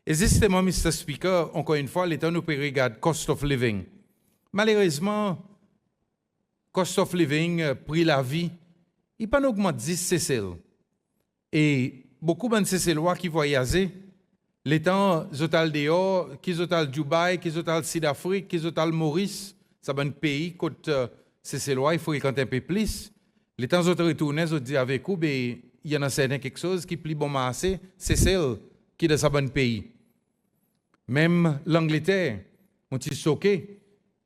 Et justement, Mr. Speaker, encore une fois, l'État nous peut regarder cost of living. Malheureusement, cost of living, prix la vie, il pas augmenté 10 CCL. Et beaucoup de CCL qui voyagent, Les temps, zotal dehors, qui zotal Dubaï, qui zotal Sud-Afrique, qui zotal Maurice, ça un pays, côté c'est loin, il faut fréquenter un peu plus. Les temps autres retournent, ils disent avec vous, ben, il y en a certains quelque chose qui plie bon massé, c'est celle qui est dans ce bon pays. Même l'Angleterre, on t'y choqué.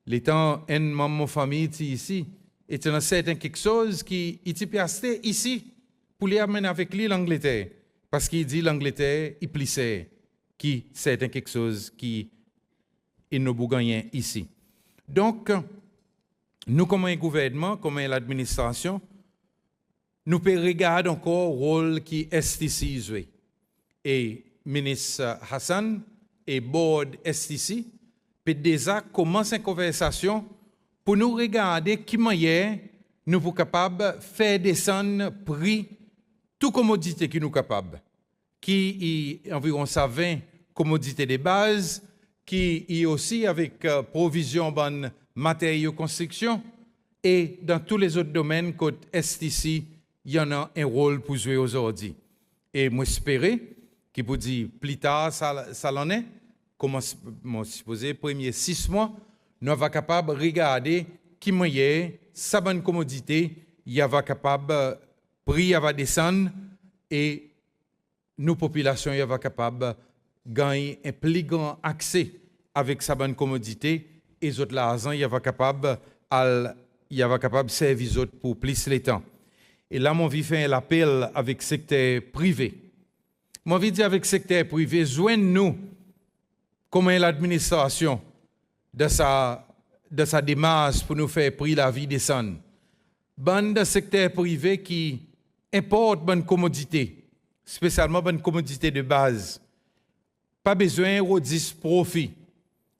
Les temps, ma famille ici, et il y en a certains quelque chose qui est acheté ici pour les amener avec lui l'Angleterre. Parce qu'il dit l'Angleterre, il plissait, qui c'est quelque chose qui est nous gagner ici. Donc, nous, comme un gouvernement, comme l'administration, nous pouvons regarder encore le rôle qui est ici joué. Et ministre Hassan et board est ici, peut déjà commencer une conversation pour nous regarder qui manière nous sommes capables de faire descendre prix toute commodité qui nous capables, qui est environ 20 commodités de base, qui est aussi avec provision de matériaux de construction, et dans tous les autres domaines, côté est ici, il y en a un rôle pour jouer aujourd'hui. Et moi, j'espère qu'il vous dit plus tard, ça l'en est, comme je suppose, premier 6 mois, nous sommes capables de regarder qui moyen, sa bonne commodité, il va capable, prix va descendre et nos populations va capable de gagner un plus grand accès avec sa bonne commodité et les autres l'argent, il va capable de servir les autres pour plus de temps. Et là, mon vie fait un appel avec le secteur privé. Mon vie dit avec le secteur privé, joignez-nous comme l'administration de sa démarche pour nous faire prix la vie descendre. Bon de secteur privé qui importe bonne commodité, spécialement bonne commodité de base. Pas besoin de 10 profit,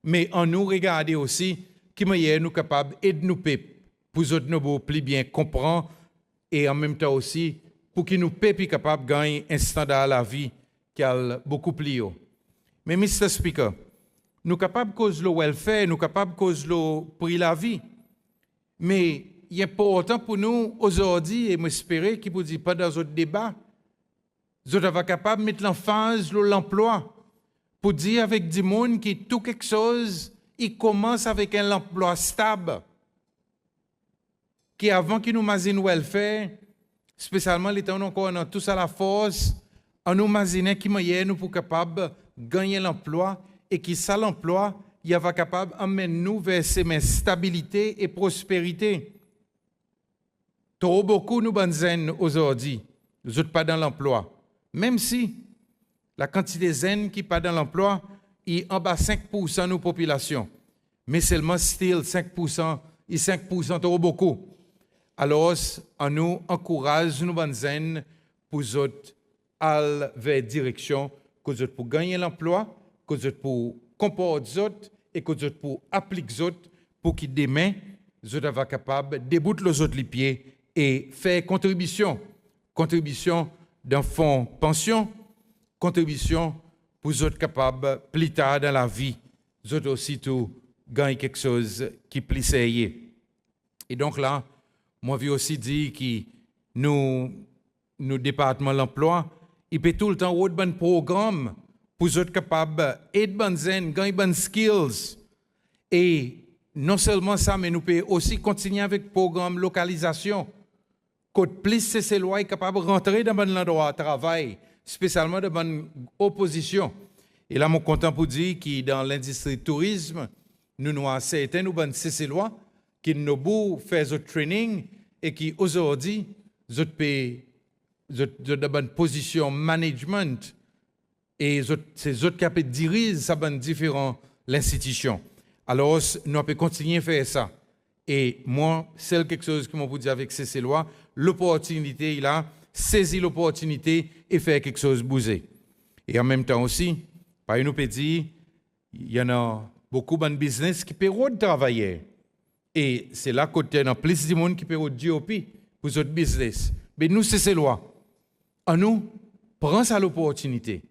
mais en nous regarder aussi qui est nous capable d'aider nous pour nous plus bien comprendre et en même temps aussi pour qu'ils nous puissent capable de gagner un standard à la vie qui est beaucoup plus haut. Mais Mr. Speaker, nous sommes capables de cause le welfare, nous sommes capables de cause le prix la vie. Mais il est important pour nous aujourd'hui, et j'espère qu'il ne vous dit pas dans notre débat, nous sommes capables de mettre l'emphase sur l'emploi pour dire avec du monde que tout quelque chose, il commence avec un emploi stable. Qui avant qu'il nous imagine welfare, spécialement les temps encore on a tous à la force, on nous imagine qui moyen nous pour capable de gagner l'emploi et qui ça l'emploi, il va capable d'emmener nous vers cette stabilité et prospérité. Trop beaucoup nous bonnes aujourd'hui, nous n'êtes pas dans l'emploi. Même si la quantité de zen qui pas dans l'emploi est en bas 5% de nos populations, mais seulement still 5%, et 5% trop beaucoup. Alors, on nous encourage nous bonnes zen pour aller vers direction que vous pour gagner l'emploi, que vous pour comporter les autres et que vous pour appliquer les autres pour que demain, vous soyez capable de débouter les autres les pieds et faire contribution d'un fonds pension, contribution pour vous être capable plus tard dans la vie, vous êtes aussi tout gagner quelque chose qui plus sérieux. Et donc là, moi, j'ai aussi dit que nous département de l'emploi, il peut tout le temps avoir un programme pour être capable d'aider bonnes zen, gagner bonnes skills. Et non seulement ça, mais nous pouvons aussi continuer avec le programme localisation. Côte plus c'est loin capable de rentrer dans un endroit de travail, spécialement dans une opposition. Et là, je suis content pour dire que dans l'industrie du tourisme, nous avons certains c'est loin qui nous fait ce training et qui aujourd'hui, nous avons une bonne position management et ces autres qui dirigent ça dans différentes institutions. Alors, nous pouvons continuer à faire ça. Et moi, c'est quelque chose que je vous dis avec ces lois, l'opportunité, il a saisi l'opportunité et faire quelque chose bouger. Et en même temps aussi, par nous peut dire, il y en a beaucoup de business qui peuvent travailler. Et c'est là qu'il y a plus de monde qui peut DOP pour votre business. Mais nous, c'est ces lois. On nous prend ça l'opportunité.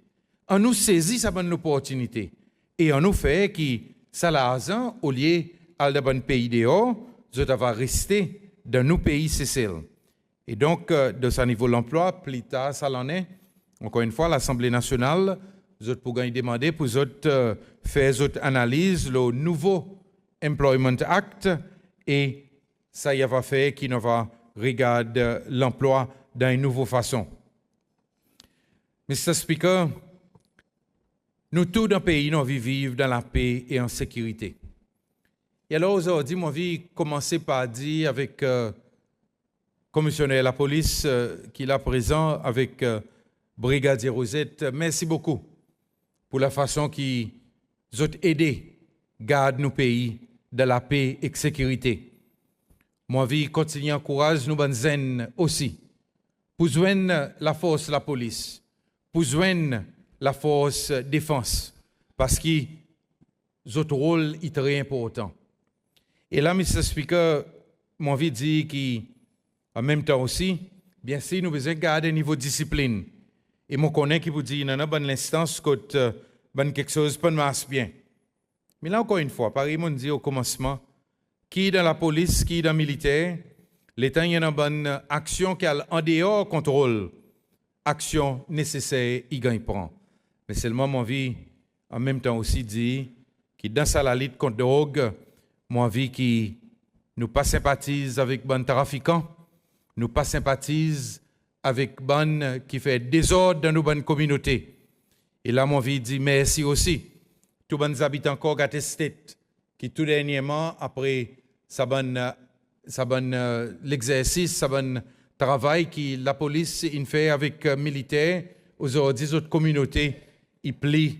On nous saisit ça bonne opportunité. Et on nous fait que ça l'argent, au lieu d'aller dans un pays dehors, vous va rester dans nos pays CCL. Et donc, de ce niveau de l'emploi, plus tard, ça l'en est. Encore une fois, l'Assemblée nationale vous autres pour demander, pour vous autres faire votre analyse, le nouveau Employment Act, et ça y va faire qui nous va regarder l'emploi d'une nouvelle façon. Mr. Speaker, nous tous dans le pays, nous vivons dans la paix et en sécurité. Et alors aujourd'hui, moi, je vais commencer par dire avec le commissionnaire de la police qui est là présent, avec Brigadier Rosette, merci beaucoup pour la façon qu'ils ont aidé à garder nos pays dans la paix et la sécurité. Moi, je vais continuer à encourager nous zen aussi, pour joindre la force de la police, pour joindre la force de défense, parce que notre rôle est très important. Et là, Mr. Speaker, moi, je dire qu'en même temps aussi, bien sûr, nous devons garder un niveau de discipline. Et moi, je connais qui vous dit, non, bonne l'instance, que quelque chose pas marche bien. Mais là, encore une fois, pareil, on dit au commencement, qui est dans la police, qui est dans le militaire, l'État, il y a une bonne action qui est en dehors contrôle, action nécessaire, il gagne prend. Mais seulement, mon vie, en même temps aussi, dit que dans sa lutte contre la drogue, mon vie qui nous pas sympathise avec bon trafiquants, nous pas sympathise avec bon qui fait désordre dans nos bonnes communautés. Et là, mon vie dit merci aussi. Tous les habitants encore gâtés state qui tout dernièrement, après l'exercice, sa bonne travail que la police fait avec militaires, aujourd'hui, les autres communautés, ils plient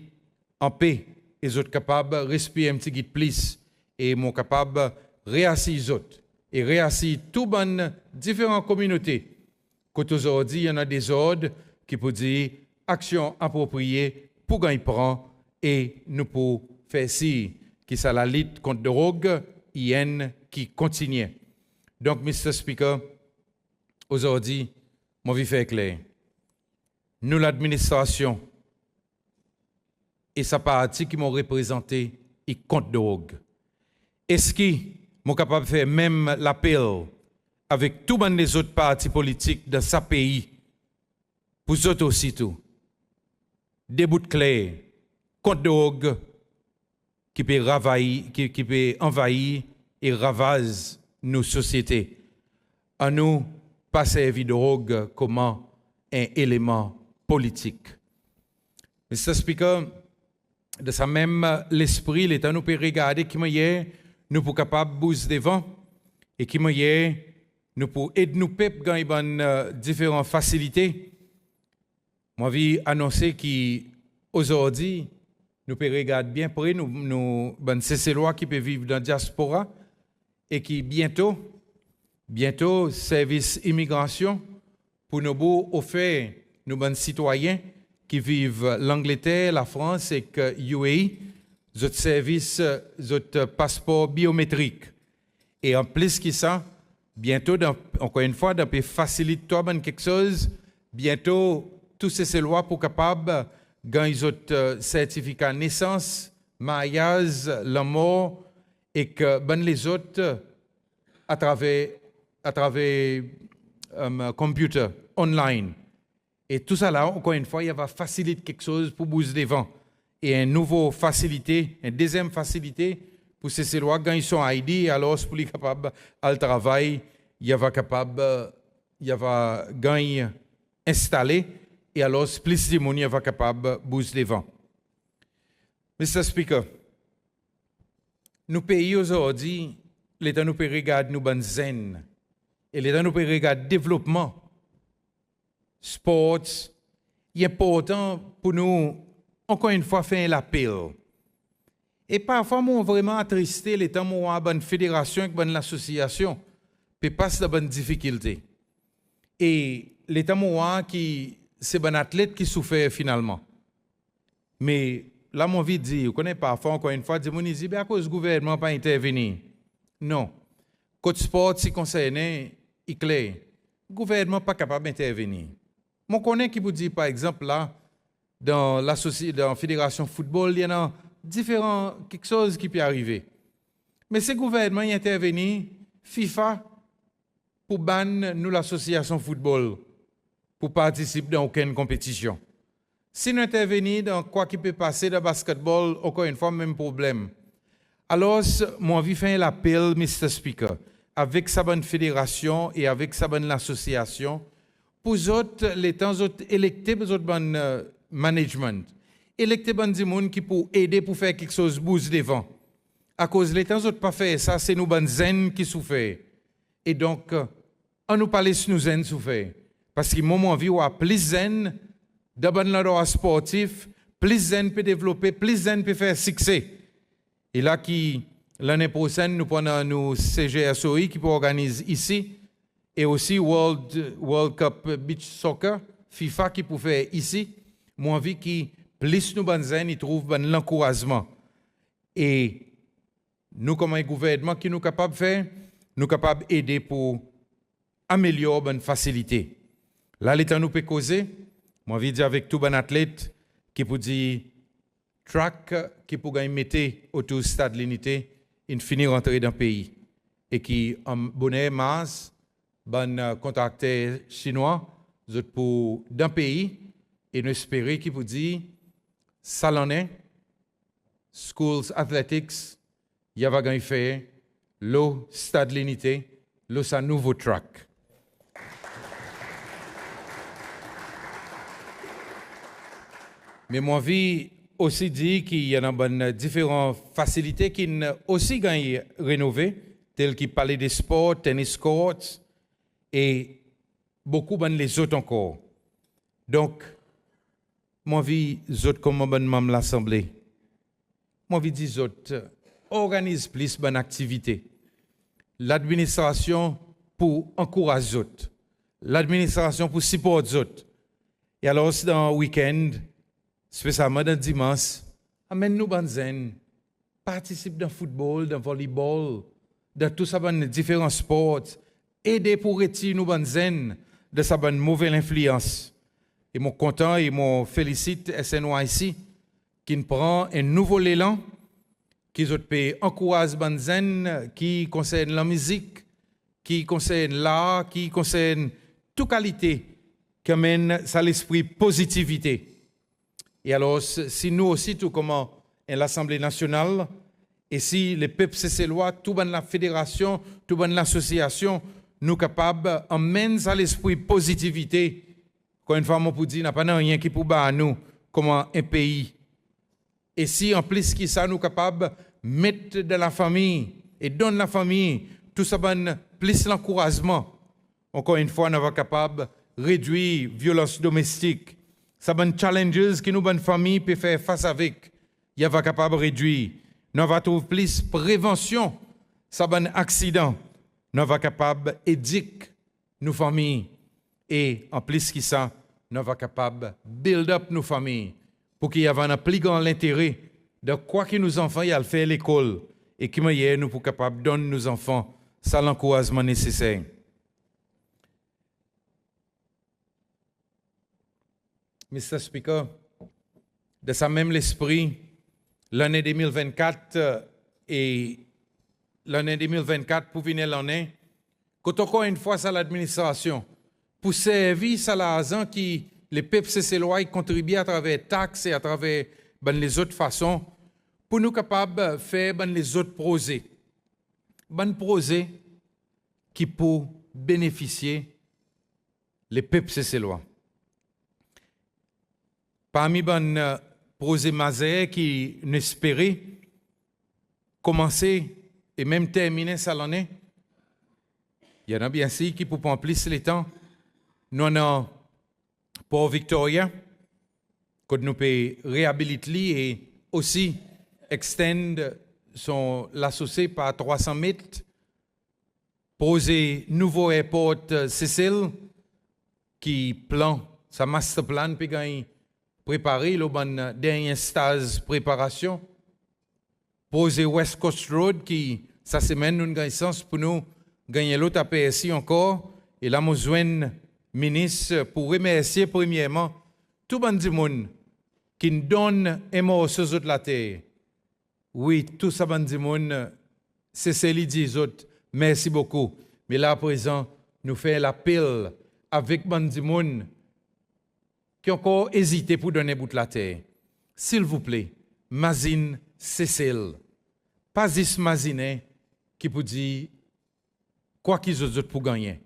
en paix. Et ils sont capables de respirer un petit peu plus. Et ils sont capables de réassurer les autres. Et réassurer toutes les différentes communautés. Quand aujourd'hui, il y en a des ordres qui peuvent dire action appropriée pour gagner prend et nous pour faire ci, qui c'est la lutte contre la drogue, qui continue. Donc, Mr. Speaker, aujourd'hui, moi, je vais faire clair. Nous, l'administration, et sa partie qui m'ont représenté, et contre la drogue. Est-ce qu'ils sont capables de faire même l'appel avec tous les autres partis politiques dans ce pays, pour eux aussi tout, des bouts clairs contre la drogue qui peut envahir et ravager nos sociétés. À nous, pas servir de drogue comme un élément politique. Mr. Speaker, de ça même l'esprit, l'État nous peut regarder qui est nous pour capable bouger devant et qui est nous pour aider nous peuple gagner différentes facilités. Moi, je vais annoncer qu'aujourd'hui, nous pouvons regarder bien près, nous ces lois qui peuvent vivre dans la diaspora et qui bientôt, service immigration pour nous offrir nos citoyens qui vivent l'Angleterre, la France et que UAE, notre service, notre passeport biométrique. Et en plus que ça, bientôt, encore une fois, pour faciliter quelque chose, bientôt, tous ces lois pour capables gagner votre certificat de naissance, mariage, la mort, et que les autres, à travers computer, online. Et tout ça là, encore une fois, il va faciliter quelque chose pour bouger devant. Et une nouvelle facilité, une deuxième facilité, pour ces lois, gagner son ID, alors pour les capables à travail, il va gagner installé, et alors plus de monde va capable bouger devant. Mr. Speaker, nous pays aujourd'hui, l'État nous peut regarder nous ban zen, et l'État nous peut regarder développement, sports. Il est important pour nous, encore une fois, faire l'appel. Et parfois, nous vraiment attristé l'État, nous avons une fédération, une association, puis passe de bonnes difficultés. Et l'État, qui c'est un athlète qui souffre finalement. Mais là, mon vie dit, vous connaissez parfois, encore une fois, dit, à cause du gouvernement n'a pas intervenu. Non. Côté sport, si concerné, il est clair. Le gouvernement n'est pas capable d'intervenir. Mon connaît qui vous dit, par exemple, là, dans la fédération football, il y en a différents quelque chose qui peut arriver. Mais ce gouvernement y intervenu, FIFA, pour ban nous l'association football, pour participer dans aucune compétition. Si nous intervenons dans quoi qui peut passer dans le basketball, encore une fois, même problème. Alors, moi, je fais l'appel, Mr. Speaker, avec sa bonne fédération et avec sa bonne association, pour autres, les temps électés pour autres bonnes management. Électer bonnes gens qui pour aider pour faire quelque chose bouge devant. À cause les temps autres pas faire ça, c'est nous bonnes zen qui souffrent. Et donc, on nous parle de nous zen souffrent. Parce que moment vie a plus zen, de bon endroit sportif, plus zen peut développer, plus zen peut faire succès. Et là l'année prochaine nous prenons nous CGSOI qui peut organiser ici et aussi World Cup Beach Soccer, FIFA qui peut faire ici. Moi envie qui plus nous bonnes zen, ils trouvent bon l'encouragement. Et nous comme un gouvernement qui nous capable de faire, nous capables d'aider pour améliorer bonne facilité. Là l'état nous peut causer. Moi, je dire avec tout bon athlète qui peut dire track, qui peut gagner mettre autour du stade de l'unité, il finit rentrer dans le pays. Et qui, en bonnet masse, bon contacté chinois, pour dans le pays, et nous espérons qu'il peut dire, ça l'en est, schools athletics, il y a gagné fait, le stade de l'unité, le sa nouveau track. Mais moi, vie aussi dit qu'il y a différentes facilités qui ont aussi gagné rénovées, telles que parler des sports, tennis courts, et beaucoup les autres encore. Donc, moi, vie autres comme membre de l'Assemblée. Moi, vie dit autres, organise plus bonne activité. L'administration pour encourager les autres. L'administration pour supporter les autres. Et alors, dans le week-end, spécialement dans le dimanche, amène-nous banzen, participe dans le football, dans le volleyball, dans tout ça, dans différents sports, aider pour retirer nous banzen de sa bonne mauvaise influence. Et mon content et mon félicite SNYC qui prend un nouveau élan, qui peut encourager banzen, qui concerne la musique, qui concerne l'art, qui concerne toute qualité, qui amène à l'esprit positivité. Et alors, si nous aussi, tout comme l'Assemblée nationale, et si les peuples cécélois, tout dans la fédération, tout dans l'association, nous capables d'emmener à l'esprit positivité, quand une femme pour dire, n'a pas rien qui pour à nous, comme un pays. Et si en plus que ça, nous capables de mettre dans la famille, et dans la famille, tout ça, plus l'encouragement, encore une fois, nous sommes capables de réduire la violence domestique. Ça bonne challenges que nous bonne famille peut faire face avec, il va capable de réduire. Nous va trouver plus prévention, ça bon accident. Nous va capable d'éduquer nos familles et en plus que ça, nous va capable build up nos familles pour qu'il y ait un plus grand intérêt de quoi que nos enfants y a fait à l'école et qui nous pour capable donner nos enfants ça l'encouragement nécessaire. Mr. Speaker, de ça même l'esprit, l'année 2024 et l'année 2024 pour venir l'année, quand encore une fois ça l'administration, pour servir ça l'argent qui les peuples cécélois contribuent à travers taxes et à travers les autres façons, pour nous capables de faire les autres projets. Projets qui pour bénéficier les peuples cécélois. Parmi les projets majeurs qui nous espéraient commencer et même terminer ça l'année, il y en a bien sûr qui pour prendre plus le temps. Nous avons Port Victoria, que nous pouvons réhabiliter et aussi extendre l'associé par 300 mètres, poser nouveau airport Cécile, qui plan, sa master plan, puis gagner préparer le bon dernier stage préparation. Poser West Coast Road qui, ça semaine, nous avons sens pour nous gagner l'autre APSI encore. Et là, nous avons ministre pour remercier premièrement tout le monde qui nous donne un mot sur de la terre. Oui, tout ça, le monde, c'est ce qu'ils disent. Merci beaucoup. Mais là, à présent, nous faisons l'appel avec le monde qui ont encore hésité pour donner bout de la terre. S'il vous plaît, Mazine Cécile. Pas this Mazine qui peut dire quoi qu'ils ont pour gagner.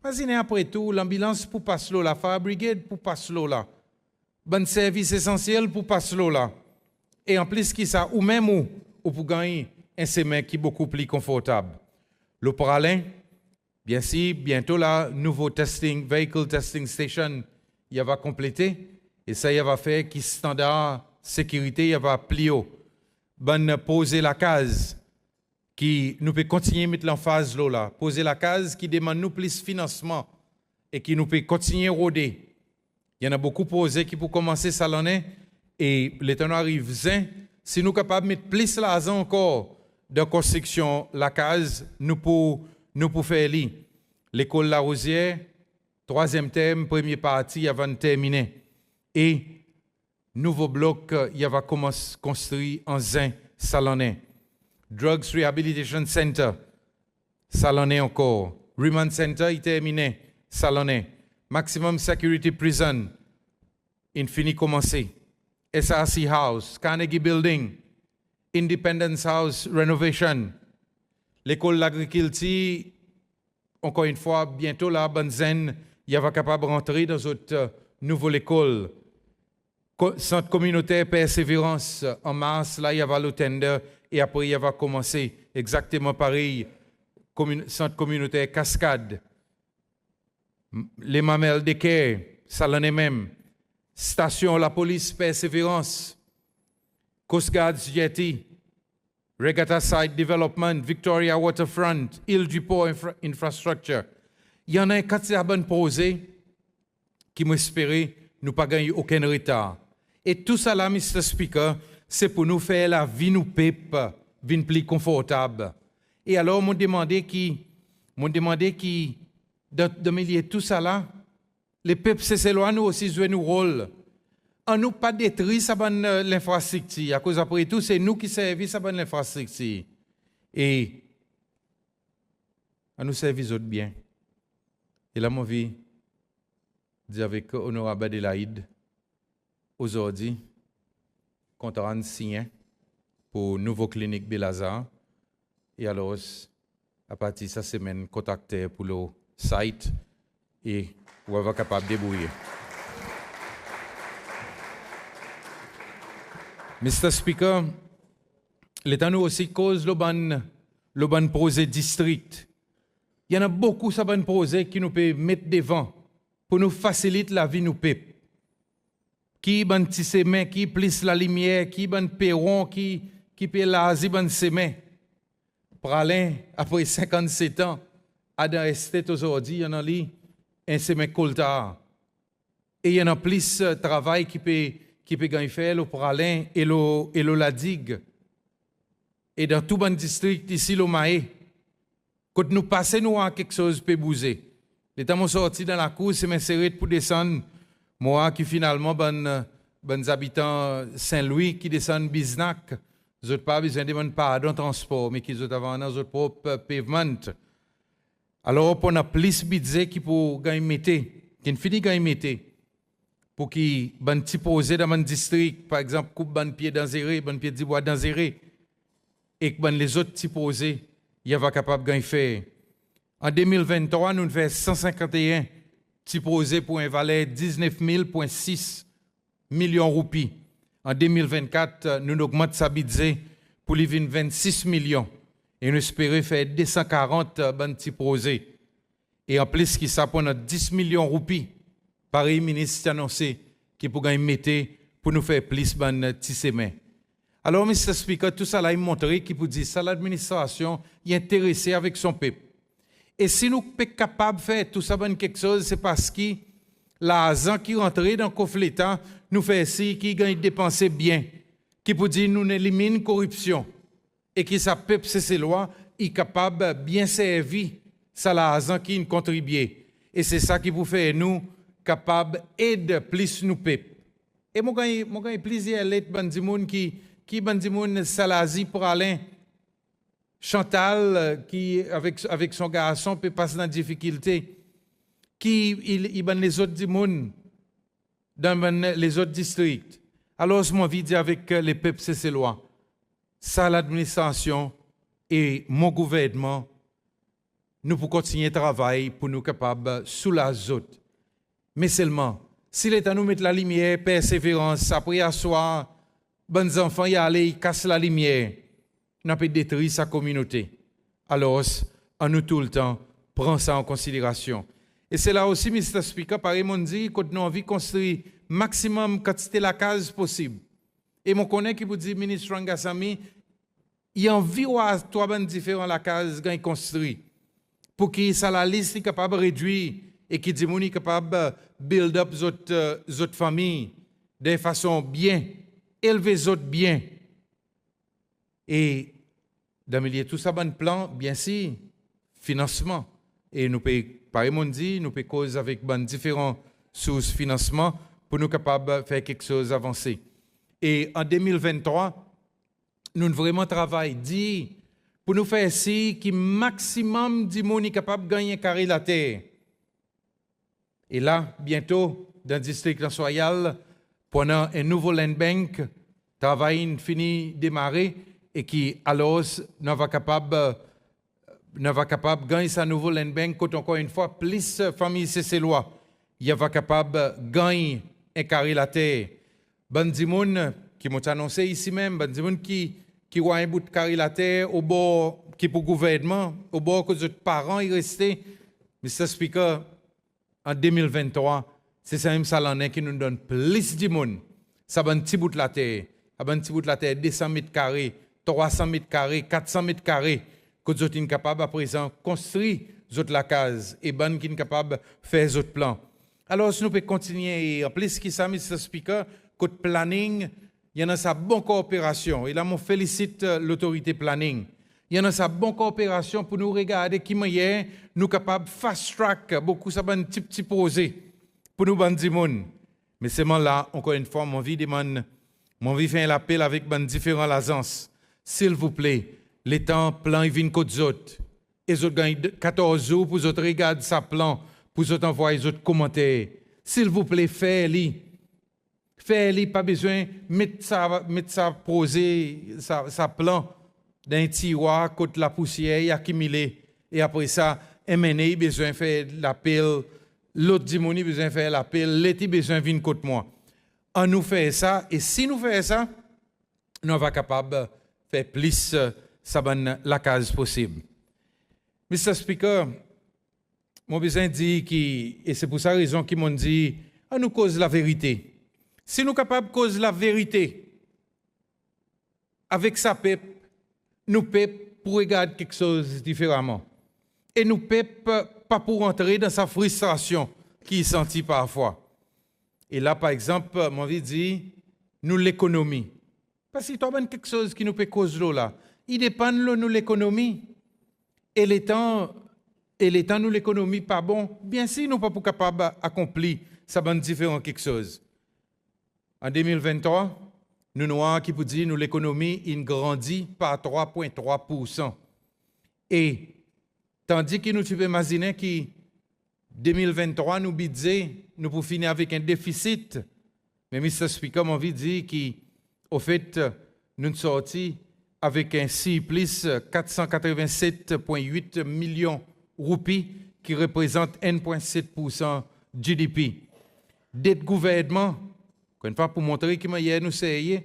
Mazine après tout, l'ambulance pour passer là, la brigade pour passer là. Bon service essentiel pour passer là. Et en plus qui ça, ou même ou pour gagner un semaine qui est beaucoup plus confortable. Le parallèle, bien sûr, bientôt là, nouveau testing, vehicle testing station, il va compléter. Et ça, il va faire qui standard sécurité, il va plier. Ben, poser la case qui nous peut continuer à mettre l'emphase là. Poser la case qui demande nous plus financement et qui nous peut continuer à rôder. Il y en a beaucoup posé qui pour commencer ça l'année et l'éternel arrive zin. Si nous sommes capables de mettre plus l'argent encore de construction, la case, nous pouvons faire lire. L'école La Rosière, troisième thème, première partie, avant de terminer. Et nouveau bloc, il va commencer construire en zin, salonnais. Drugs Rehabilitation Center, salonnais encore. Remand Center, il terminé, salonnais. Maximum Security Prison, infini commencé. SRC House, Carnegie Building, Independence House Renovation, l'école d'agriculture, encore une fois, bientôt là, Banzen, il va capable de rentrer dans notre nouvelle école. Centre communautaire Persévérance, en mars, là, il y a le tender et après, il va commencer exactement pareil. Centre communautaire Cascade, les mamelles d'équerre, ça l'en est même. Station La Police Persévérance, Coast Guard Jetty, Regatta Site Development, Victoria Waterfront, Île du Port Infrastructure. Il y en a un 4 bonnes posées qui m'espéraient nous pas gagner aucun retard. Et tout ça là, Mr. Speaker, c'est pour nous faire la vie nous pipe, vie plus confortable. Et alors, m'ont demandé qui, de milieu tout ça là, les peuples, c'est loin, nous aussi jouer nos rôles. On nous pas détruit ça l'infrastructure. À cause après tout, c'est nous qui servons ça l'infrastructure. Et on nous servir autres bien. Et là, mon vie, dit avec Honorable Adélaïde, aujourd'hui, qu'on a signé pour nouveau clinique Belazar. Et alors, à partir de cette semaine, contacter pour le site et on va être capable de débrouiller. Mr. Speaker, l'État nous aussi cause le bon projet district. Il y en a beaucoup de bon projets qui nous peuvent mettre devant pour nous faciliter la vie nous peuples. Qui ban tissemé, qui plisse la lumière, qui ban perron, qui peut l'Asie ban semé. Pralin, après 57 ans, à dans estate aujourd'hui, il y en a li un semé coltard. Et il y en a plus de travail qui peut gagner faire le Pralin et le la digue. Et dans tout bon district ici le Maé, quand nous passons nous à quelque chose peut bouger. L'état m'a sorti dans la cour, c'est m'insérer pour descendre. Moi qui finalement ben habitants Saint-Louis qui descendent Biznac, ils n'ont pas besoin de pardon de transport, mais qu'ils ont avant dans leur propre pavement. Alors on a plus de budget qui pour gagner, qui ne finit gagner, pour qui ben petit posé dans mon district, par exemple coupe ben pied d'Anzéré, ben pied de bois d'Anzéré, et que ben les autres petits posés, il va capable de gagner faire. En 2023, nous faisons 151 petits posés pour un valeur 19,6 millions de roupies. En 2024, nous augmentons sa budget pour les 26 millions. Et nous espérons faire 240 petits posés. Et en plus, qui ça pour 10 millions de roupies. Pareil, ministre a annoncé qu'il pour gagner pour nous faire plus de petits semaines. Alors, Mr. Speaker, tout ça là, il montre qu'il peut dire ça, l'administration est intéressée avec son peuple. Et si nous sommes capables de faire tout ça, quelque chose, c'est parce que l'argent qui rentre dans le coffre l'État nous fait ici, qui gagne dépenser bien, qui peut dire nous élimine la corruption et qui ça peuple ces lois, est capable de bien servir ça l'argent qui nous contribue. Et c'est ça qui vous fait nous capables d'aider plus nous peuple. Et moi, j'ai plaisir d'être bandimoun qui bandimoun Salazi pour Alain. Chantal, qui avec son garçon peut passer dans la difficulté, qui il les autres dimouns dans les autres districts. Alors, je m'envie de dire avec les peuples cécélois, ça, l'administration et mon gouvernement, nous pouvons continuer le travail pour nous capables sous la zote. Mais seulement, si l'État nous met la lumière, persévérance, après asseoir, bons enfants y aller, ils cassent la lumière, nous peut détruire sa communauté. Alors, en nous tout le temps, prends ça en considération. Et c'est là aussi, Mr. Speaker, pareil, mon dit, qu'on a envie de construire maximum quantité la case possible. Et mon connaît qui vous dit, ministre Rangasamy, il y a environ trois bandes différentes la case quand il construit. Pour que ça la liste est capable de réduire et qui dit, est capable de build up votre famille de façon bien, élever les autres bien. Et dans le milieu tout ça, bon plan, bien sûr, financement. Et nous pouvons, par exemple, dit, nous pouvons causer avec différentes sources de financement pour nous capables de faire quelque chose d'avancer. Et en 2023, nous vraiment travaillons dit pour nous faire ici que maximum de monde est capable de gagner carré la terre. Et là, bientôt, dans le district national, pendant un nouveau land bank, travail fini démarrer et qui alors nous va capable de gagner sa nouveau land bank quand encore une fois plus famille cécélois, il va capable de gagner un carré la terre. Bon dimoun qui m'ont annoncé ici même, bon dimoun qui voit un bout de carré la terre au bord qui pour gouvernement, au bord que les parents y restaient. Mr. Speaker, en 2023, c'est ça même ça l'année qui nous donne plus de monde. Ça va un petit bout de la terre, un petit bout de la terre, 200 mètres carrés, 300 mètres carrés, 400 mètres carrés, que nous sommes capables à présent de construire la case et ben qui sont capables de faire les autres plans. Alors, si nous pouvons continuer, en plus qui ça, Mr. Speaker, côté planning, il y en a sa bonne coopération. Et là, je félicite l'autorité planning. Il y en a sa bonne coopération pour nous regarder qui est nous capables de fast track beaucoup ça un petit posé pour nous bandi monde. Mais c'est là encore une fois mon vie demande mon vie fait un appel avec différents agences. S'il vous plaît, les temps plan ils viennent côté autres. Et autres gagnent 14 jours pour autres regarder sa plan, pour autres envoyer les autres commentaires. S'il vous plaît, faites-le. Faites-le, pas besoin mettre ça posé ça plan dans un tiroir côté la poussière accumulée et après ça MNA besoin faire l'appel, l'autre dimoni besoin faire l'appel, l'été besoin venir côté moi. On nous fait ça et si nous faisons ça, nous va capable faire plus la case possible. Mr. Speaker, mon besoin dit et c'est pour ça raison qu'ils m'ont dit on nous cause la vérité. Si nous sommes capables de causer la vérité avec sa peuple, nous pouvons pour regarder quelque chose différemment. Et nous ne pouvons pas pour entrer dans sa frustration qui est sentie parfois. Et là, par exemple, mon vie dit, nous l'économie. Parce qu'il y a quelque chose qui nous peut causer là. Il dépend de nous l'économie. Et les temps nous l'économie pas bon, bien sûr, nous ne sommes pas capables d'accomplir ça va différent quelque chose. En 2023, nous noirs qui peut dire nous l'économie il grandit par 3,3%. Et tandis que nous pouvons imaginer que 2023 nous budget nous pour finir avec un déficit. Mais Mr. Speaker m'a envie de dire qu'au fait nous sortis avec un surplus 487,8 millions de roupies qui représente 1,7% GDP. Dette gouvernement, une fois pour montrer que hier nous essayons,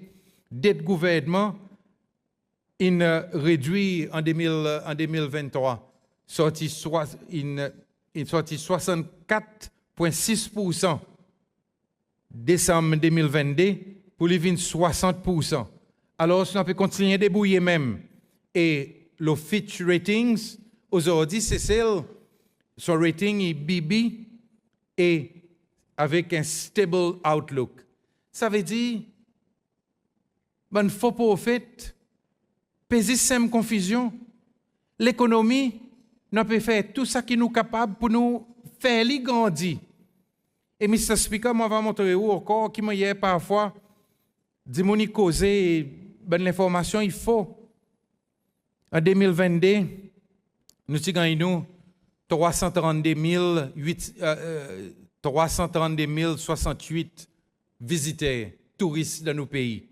dette gouvernement il réduit en 2023, sorti 64,6% décembre 2022 pour les 60%. Alors, ça peut continuer à débrouiller même. Et le Fitch Ratings, aujourd'hui, c'est celle, son rating est BB et avec un stable outlook. Ça veut dire, ben, faut pas au fait, peser sem confusion. L'économie, nous peut faire tout ça qui nous capable pour nous faire les grandir. Et Mr. Speaker, moi, va montrer où encore, qui m'a hier parfois, dit mon causer, ben, l'information, il faut. En 2022, nous avons gagné 332 068 visiteurs, touristes dans nos pays.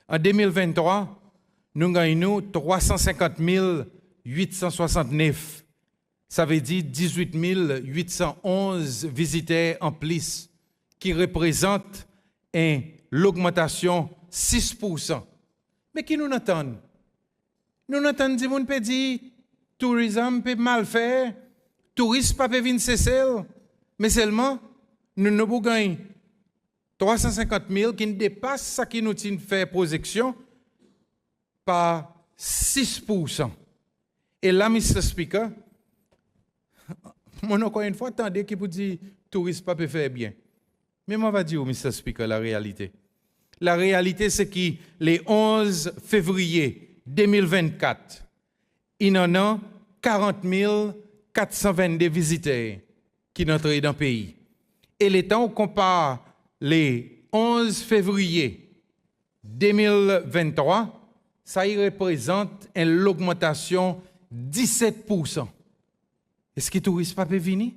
En 2023, nous gagnons 350 869. Ça veut dire 18 811 visiteurs en plus, qui représentent l'augmentation 6%. Mais qui nous entendent? Nous entendons des gens qui disent tourisme peut mal faire, tourisme pas peut venir cesser, mais seulement nous avons gagné 350 000 qui dépassent ce qui nous fait projection par 6%. Et là, Mr. Speaker, moi encore une fois, attendez qui vous dit tourisme pas peut faire bien. Mais moi, je vais dire, Mr. Speaker, la réalité. La réalité, c'est que le 11 février 2024, il y en a 40 422 visiteurs qui sont entrés dans le pays. Et le temps où on compare les 11 février 2023, ça y représente une augmentation de 17%. Est-ce que les touristes ne peuvent pas venir?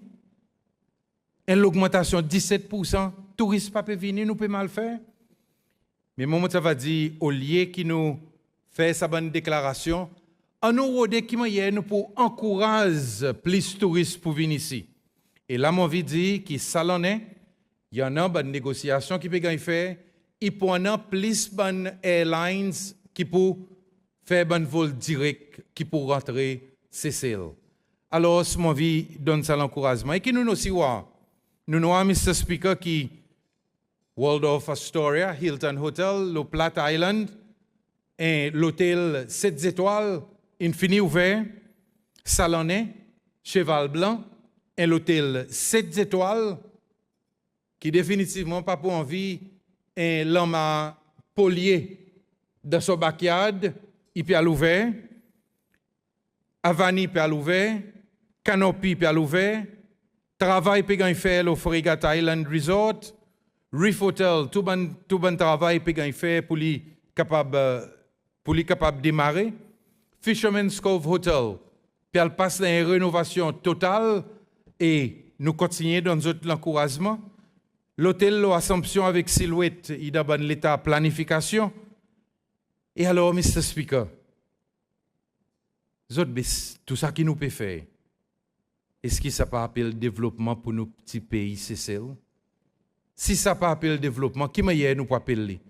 Une augmentation de 17%, les touristes ne peuvent pas venir, nous pouvons mal faire. Mais moi, ça va dire, au lieu qui nous fait sa bonne déclaration, on nous rôde qui nous pour encourager plus de touristes pour venir ici. Et là, mon vie dit qu'il salonnait, il y en a une négociation qui peut faire, il peut en avoir plus de airlines qui peuvent faire un vol direct, qui peuvent rentrer CCL. Alors, mon vie donne ça l'encouragement. Et qui nous aussi voir, nous avons Mr. Speaker qui Waldorf Astoria, Hilton Hotel, le Plat Island, et l'hôtel 7 étoiles, infini ouvert, Salonnais, Cheval Blanc, et l'hôtel 7 étoiles, qui définitivement pas pour envie, et l'homme a polié dans son backyard, il peut à l'ouvert, Avani peut à l'ouvert, Canopy peut à l'ouvert, travail peut gagner faire au Fregat Island Resort, Reef Hotel, tout bon travail peut gagner faire pour lui capable de démarrer. Fisherman's Cove Hotel, puis elle passe dans une rénovation totale et nous continuons dans notre encouragement. L'hôtel l'Assomption avec Silhouette, il a dans l'état planification. Et alors, Mr. Speaker, tout ça qui nous peut faire, est-ce que ça peut appeler le développement pour nos petits pays, c'est ça? Si ça peut appeler le développement, qui meilleur nous peut appeler?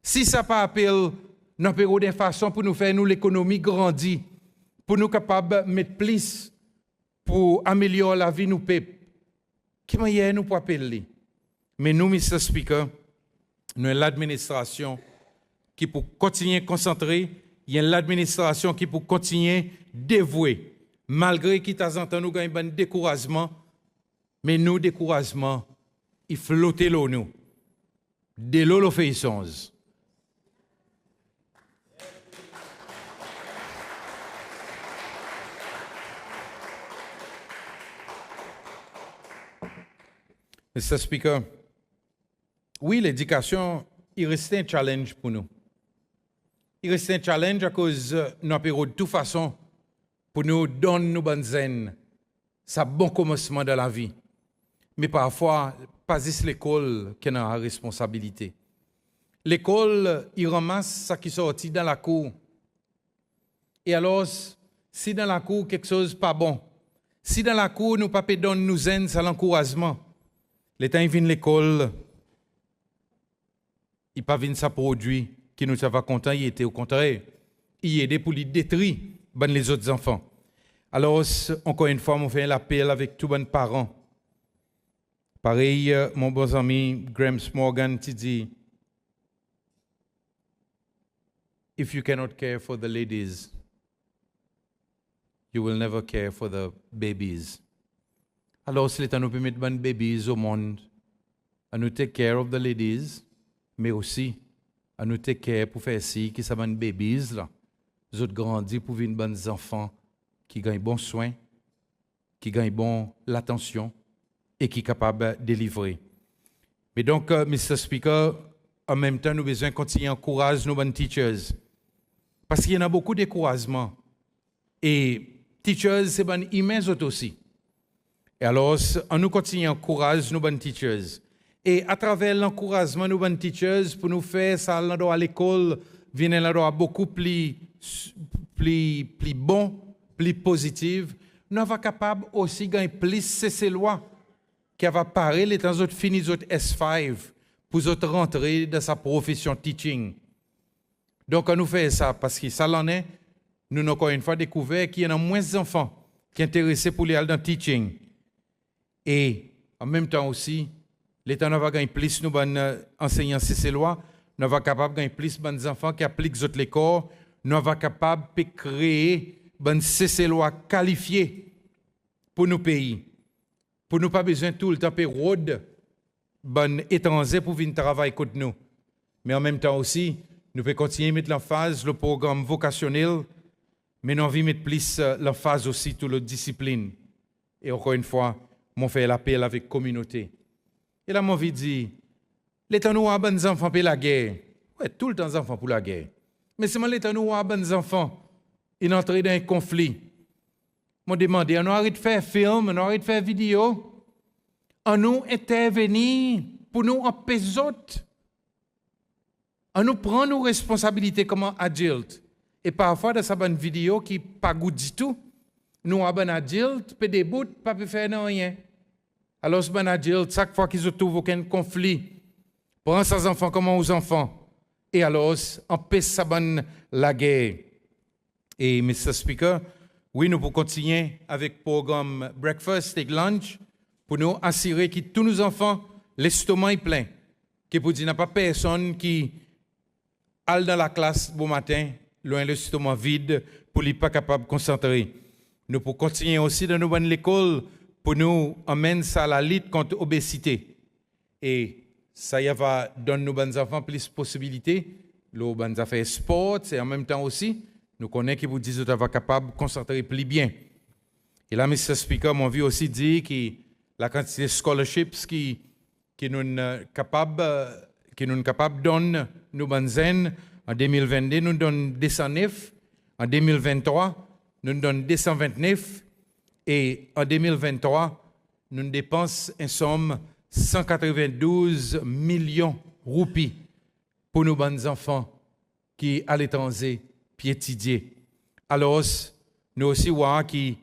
Si ça peut appeler nous avons des façons pour nous faire l'économie grandir, pour nous capables de mettre plus, pour améliorer la vie de nos peuples. Qui meilleur nous peut appeler? Mais nous, Mr. Speaker, nous avons l'administration qui peut continuer à concentrer, il y a l'administration qui peut continuer à dévouer, malgré qu'il y a nous avons un découragement, mais nous, découragement, il flotte l'eau nous. De l'eau, l'obéissance. Mr. Speaker, oui, l'éducation, il reste un challenge pour nous. Il reste un challenge à cause nous avons de toute façon pour nous donner nos bonnes zen. C'est un bon commencement de la vie. Mais parfois, pas juste l'école qui a la responsabilité. L'école, il ramasse ce qui sortit dans la cour. Et alors, si dans la cour quelque chose pas bon, si dans la cour nous pas donne nous zen, c'est l'encouragement. Les temps vient l'école, il pas vient sa produit qui nous va content, il était au contraire, il aidait pour les détruire les autres enfants. Alors encore une fois, on fait l'appel avec tous les parents. Pareil, mon bon ami Graham Morgan te dit, if you cannot care for the ladies, you will never care for the babies. Alors, si l'État nous permet de mettre des babies au monde, à nous take care of the ladies, mais aussi à nous take care pour faire ci, qui sont des babies, là. Les autres grandissent pour vivre des enfants qui gagnent bon soin, qui gagnent bon l'attention et qui sont capables de délivrer. Mais donc, Mr. Speaker, en même temps, nous avons besoin de continuer à encourager nos bonnes teachers. Parce qu'il y en a beaucoup de découragement. Et teachers, c'est bon immense aussi. Et alors, on nous continue à encourager nos bonnes teachers. Et à travers l'encouragement de nos teachers, pour nous faire ça à l'école, venir là beaucoup plus bon, plus positif, nous sommes capables aussi de gagner plus ces lois qui va parler les temps autres fini autres S5 pour autres rentrer dans sa profession teaching. Donc on nous fait ça parce que ça l'en est, nous avons encore une fois découvert qu'il y a moins d'enfants qui sont intéressés pour aller dans le teaching. Et en même temps aussi, l'État va gagner plus nous enseignants ces lois, nous va capable de gagner plus de enfants qui appliquent les corps, nous va capable de créer ces lois qualifiées pour nos pays. Pour nous pas besoin tout le temps de road étrangers pour venir travailler contre nous. Mais en même temps aussi, nous pouvons continuer à mettre l'emphase le programme vocationnel, mais nous envie mettre plus l'emphase aussi toute la discipline. Et encore une fois, mon fait l'appel avec la communauté. Et là, mon envie dit, l'État nous a des enfants pour la guerre. Oui, tout le temps des enfants pour la guerre. Mais c'est l'État nous a des enfants. Ils entrent dans un conflit. M'ont demandé, on arrête de faire film, on arrête de faire vidéo. On nous intervenir pour nous empêcher les autres. On nous prend nos responsabilités comme adultes. Et parfois, dans cette vidéo qui n'est pas goût du tout, nous avons un adulte, peut des bouts, pas faire rien. Alors, ce adulte, chaque fois qu'ils trouvent aucun conflit, prend ses enfants comme aux enfants. Et alors, empêche la guerre. Et, Mr. Speaker, oui, nous pouvons continuer avec le programme Breakfast et Lunch pour nous assurer que tous nos enfants, l'estomac est plein. Que pour dire, il n'y a pas personne qui alle dans la classe bon matin, loin l'estomac vide, pour ne pas capable de concentrer. Nous pouvons continuer aussi dans nos l'école pour nous amener ça à la lutte contre l'obésité. Et ça va donner nos enfants plus de possibilités. Nos enfants faire sport et en même temps aussi, nous connaissons qui vous disent que vous êtes capable de concentrer plus bien. Et là, Mr. Speaker, mon vie aussi dit que la quantité de scholarships qui nous sommes capables de donner nous banzen en 2022, nous donnons 209. En 2023, nous donnons 229. Et en 2023, nous dépensons une somme 192 millions de roupies pour nos bons enfants qui à l'étranger piétidier. Alors, nous aussi voyons que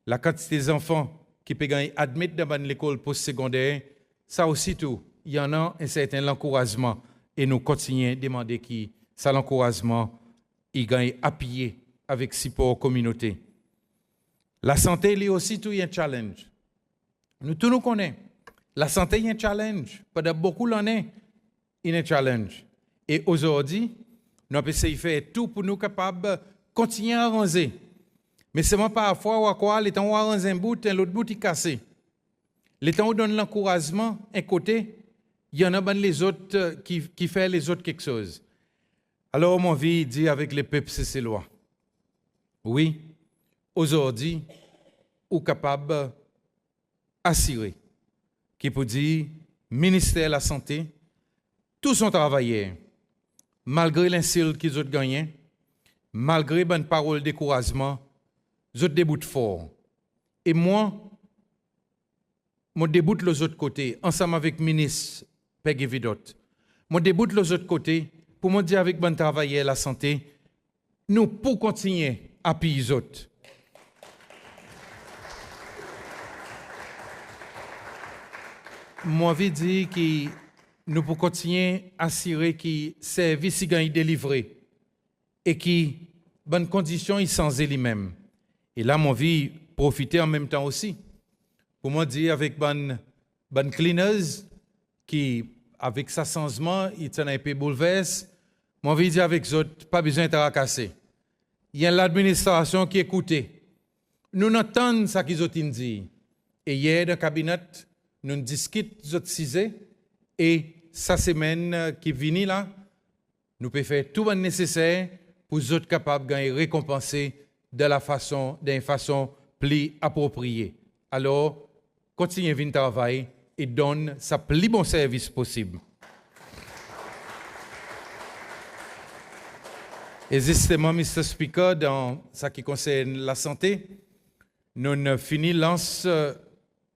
la quantité d'enfants qui peuvent admettre dans l'école postsecondaire, ça aussi tout, il y en a un certain encouragement et nous continuons à demander que ça l'encouragement il gagne appuyé avec support communauté. La santé il est aussi tout un challenge. Nous tous nous connaissons. La santé est un challenge. Pendant beaucoup d'années, il est un challenge. Et aujourd'hui, nous avons essayé de faire tout pour nous capables de continuer à arranger. Mais c'est parfois où les temps où arranger un bout, l'autre bout est cassé. Les temps où on donne l'encouragement, un côté, il y en a les autres qui font les autres quelque chose. Alors, mon vie dit avec les peuples, c'est ces lois. Oui, aujourd'hui, ou capable d'assurer qui peut dire, ministère de la Santé, tous sont travailleurs, malgré l'insulte qu'ils ont gagné, malgré bonne parole de découragement, ils ont débout fort. Et moi, je déboute les autres côtés, ensemble avec le ministre Peggy Vidot. Je déboute les autres côtés pour me dire avec bon travailleur la santé, nous pour continuer à appuyer les autres. Moi, je dis que nous pouvons continuer à assurer que le service est délivré et que bonnes conditions sont sans lui-même. Et là, mon vie profiter en même temps aussi. Pour moi, dire avec bonne cleaners qui, avec sa changement, il sont un peu bouleversé. Mon vie dire avec eux autres, pas besoin de tracasser. Il y a l'administration qui écoute. Nous entendons ce qu'ils ont dit. Et hier, dans le cabinet, nous discutons de ces et sa semaine qui vient là, nous pouvons faire tout le nécessaire pour les autres capables de récompenser d'une façon plus appropriée. Alors, continuez à travailler et donne sa plus bon service possible. Et justement, Mr. Speaker, dans ce qui concerne la santé, nous avons fini lance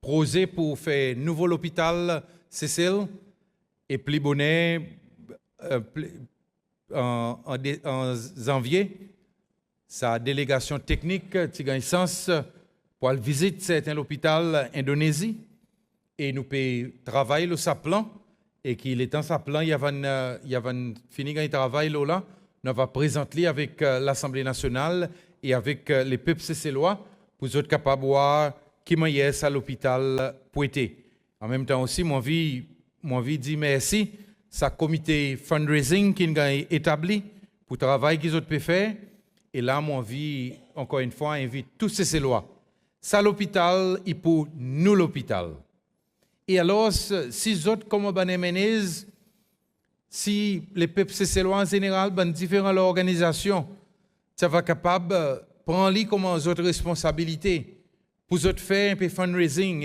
projet pour faire un nouveau hôpital Cécile Et plus bonnet, en janvier, sa délégation technique qui gagne sens pour aller visiter certains hôpitaux Indonésie et nous peut travailler le sa plan et qu'il est en sa plan il y a fini le travail là nous va présenter avec l'Assemblée nationale et avec les peuples cécélois pour être capable de voir qui est à l'hôpital Poitiers. En même temps aussi moi envie dire merci sa comité fundraising qui a établi pour le travail qu'ils ont pu faire. Et là, moi, envie, encore une fois, invite tous ces Cécélois. Ça, l'hôpital, et pour nous, l'hôpital. Et alors, si les autres, comme Menez, si les peuples cécélois en général, différentes organisations, ça va capable de prendre comme autres responsabilités pour autres faire un peu fundraising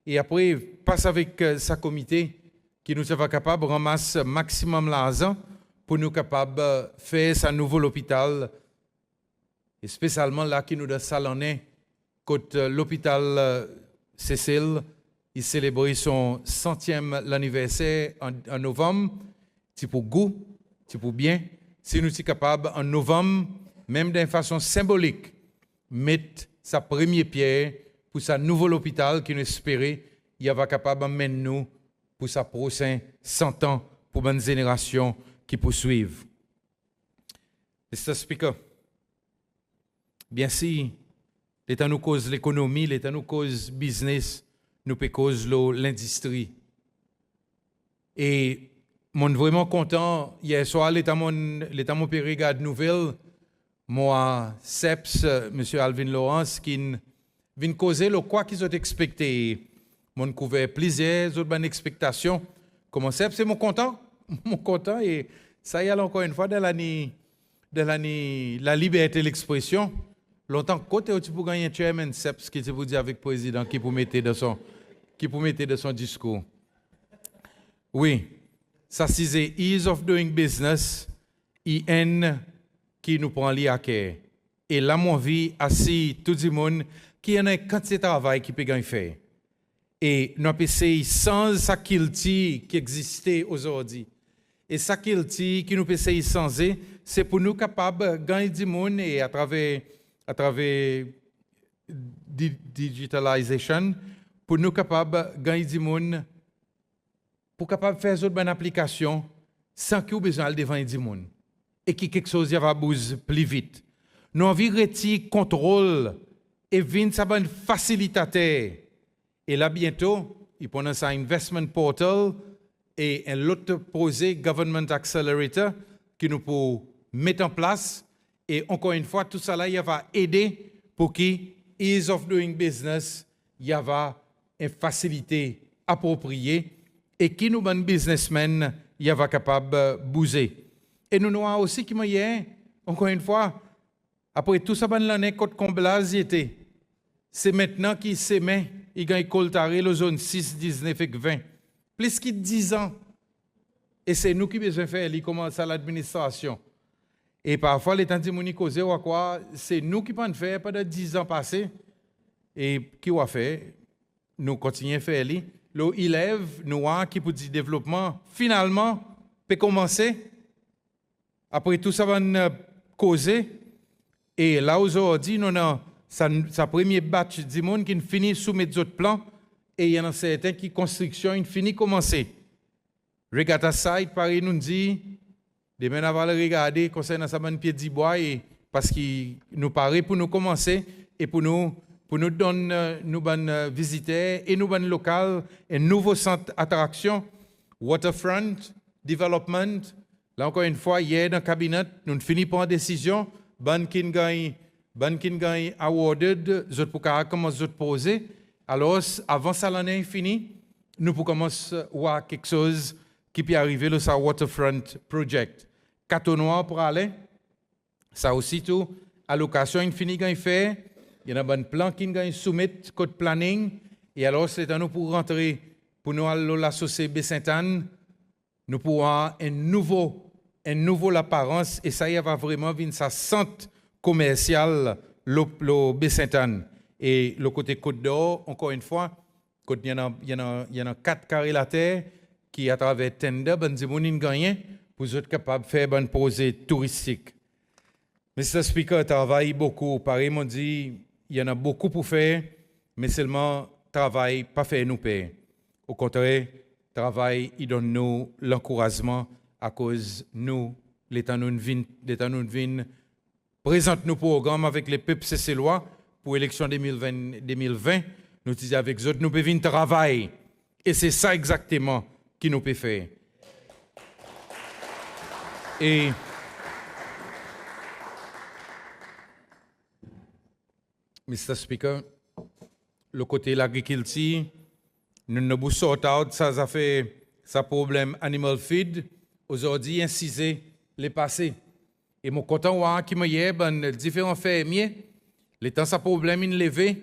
et après passe avec sa comité qui nous va capable de ramasser maximum l'argent pour nous capable de faire ce nouveau hôpital. Et spécialement là qui nous donne salonné, quand l'hôpital Cécile, il célébrait son 100e anniversaire en novembre, c'est pour goût, c'est pour bien. Si nous sommes capables en novembre, même d'une façon symbolique, mettre sa première pierre pour ce nouveau hôpital qui nous espérait, il va capable d'emmener nous pour sa prochaine 100 ans pour une génération qui poursuivent. Mr. Speaker, bien si l'État nous cause l'économie, l'État nous cause business, nous peut cause l'industrie. Et je suis vraiment content, hier soir, l'État m'a regarde nouvelle, moi, CEPS, M. Alvin Lawrence, qui vient causer le quoi qu'ils ont expecté. Mon couvert plusieurs autres expectations. Comment CEPS, c'est mon content, et ça y est encore une fois dans l'année, la liberté de l'expression. Longtemps côté tu peux gagner un chairman CEPS qui te vous dire avec le président qui peut mettre dans son discours. Oui, ça c'est ease of doing business, IN qui nous prend à cœur. Et là mon vie assis tout le monde qui en a une quantité de travail qui peut gagner faire. Et nous avons essayé sans sa qui existait aujourd'hui. Et ça qui nous peut essayer sans c'est pour nous capables de gagner du monde et à travers digitalisation, pour nous capables de gagner du monde, pour capable de faire d'autres bonnes applications sans qu'il y ait besoin de devant du monde. Et que quelque chose va bouger plus vite. Nous avons retirer contrôle et venir ça un facilitateur. Et là bientôt, il prend ça investment portal et un autre projet Government Accelerator qui nous peut mettre en place. Et encore une fois, tout ça là, il va aider pour que ease of doing business, il va une facilité appropriée et qui nous bon businessmen, il va capable de bouger. Et nous avons aussi qui moyen, encore une fois, après tout ça, l'année côte Comblas était. C'est maintenant qu'il s'aimait, il gagne coltaré le zone 6, 19 et 20. Plus que 10 ans. Et c'est nous qui besoin faire, il commence à l'administration. Et parfois, les temps de causer ou quoi, c'est nous qui pouvons faire pendant 10 ans passés. Et qui va faire? Nous continuons à faire. Il élève, nous qui pour du développement, finalement, peut commencer. Après tout ça, va causer. Et là, aujourd'hui, nous avons sa première batch du monde qui finit soumettre d'autres plans. Et il y en a certains qui construction, ils finissent commencer. Regatta Site, pareil, nous dit. Demain, on va le regarder concernant sa bonne pied bois parce qu'il nous paraît pour nous commencer et pour nous donner nous bonnes visiteurs et nous bonnes locales un nouveau centre d'attraction, waterfront, development. Là encore une fois, hier dans le cabinet, nous finissons par une décision, ban qui gagne awarded, zot pour commencer zot poser. Alors avant ça l'année finie, nous pouvons commencer à voir quelque chose qui peut arriver le sa waterfront project. Catonois pour aller, ça aussitôt, allocation infinie gagne fait, il y a un plan qui gagne soumettre code planning, et alors c'est à nous pour rentrer, pour nous aller l'associer B-Sainte-Anne, nous pourrons avoir un nouveau l'apparence, et ça y va vraiment venir sa centre commercial, le B-Sainte-Anne. Et le côté Côte d'Or, encore une fois, il y en a 4 carrés la terre, qui à travers tender ben di moun gagné pour être capable de faire un projet touristique. Mr. Speaker travaille beaucoup. Pareil m'ont dit, il y en a beaucoup pour faire, mais seulement travail pas faire nous payer. Au contraire, travail il donne nous l'encouragement à cause nous l'État nous vient présente nos programmes avec les peuples cécélois pour l'élection 2020. Nous disons avec eux, nous pouvons travailler. Et c'est ça exactement qui nous peut faire. Et Mr. Speaker, le côté de l'agriculture, nous ne sort out, ça a fait ça problème animal feed. Aujourd'hui, incisé les passés. Et mon content voir qui me y est, différents fermiers, les temps ça problème in levé,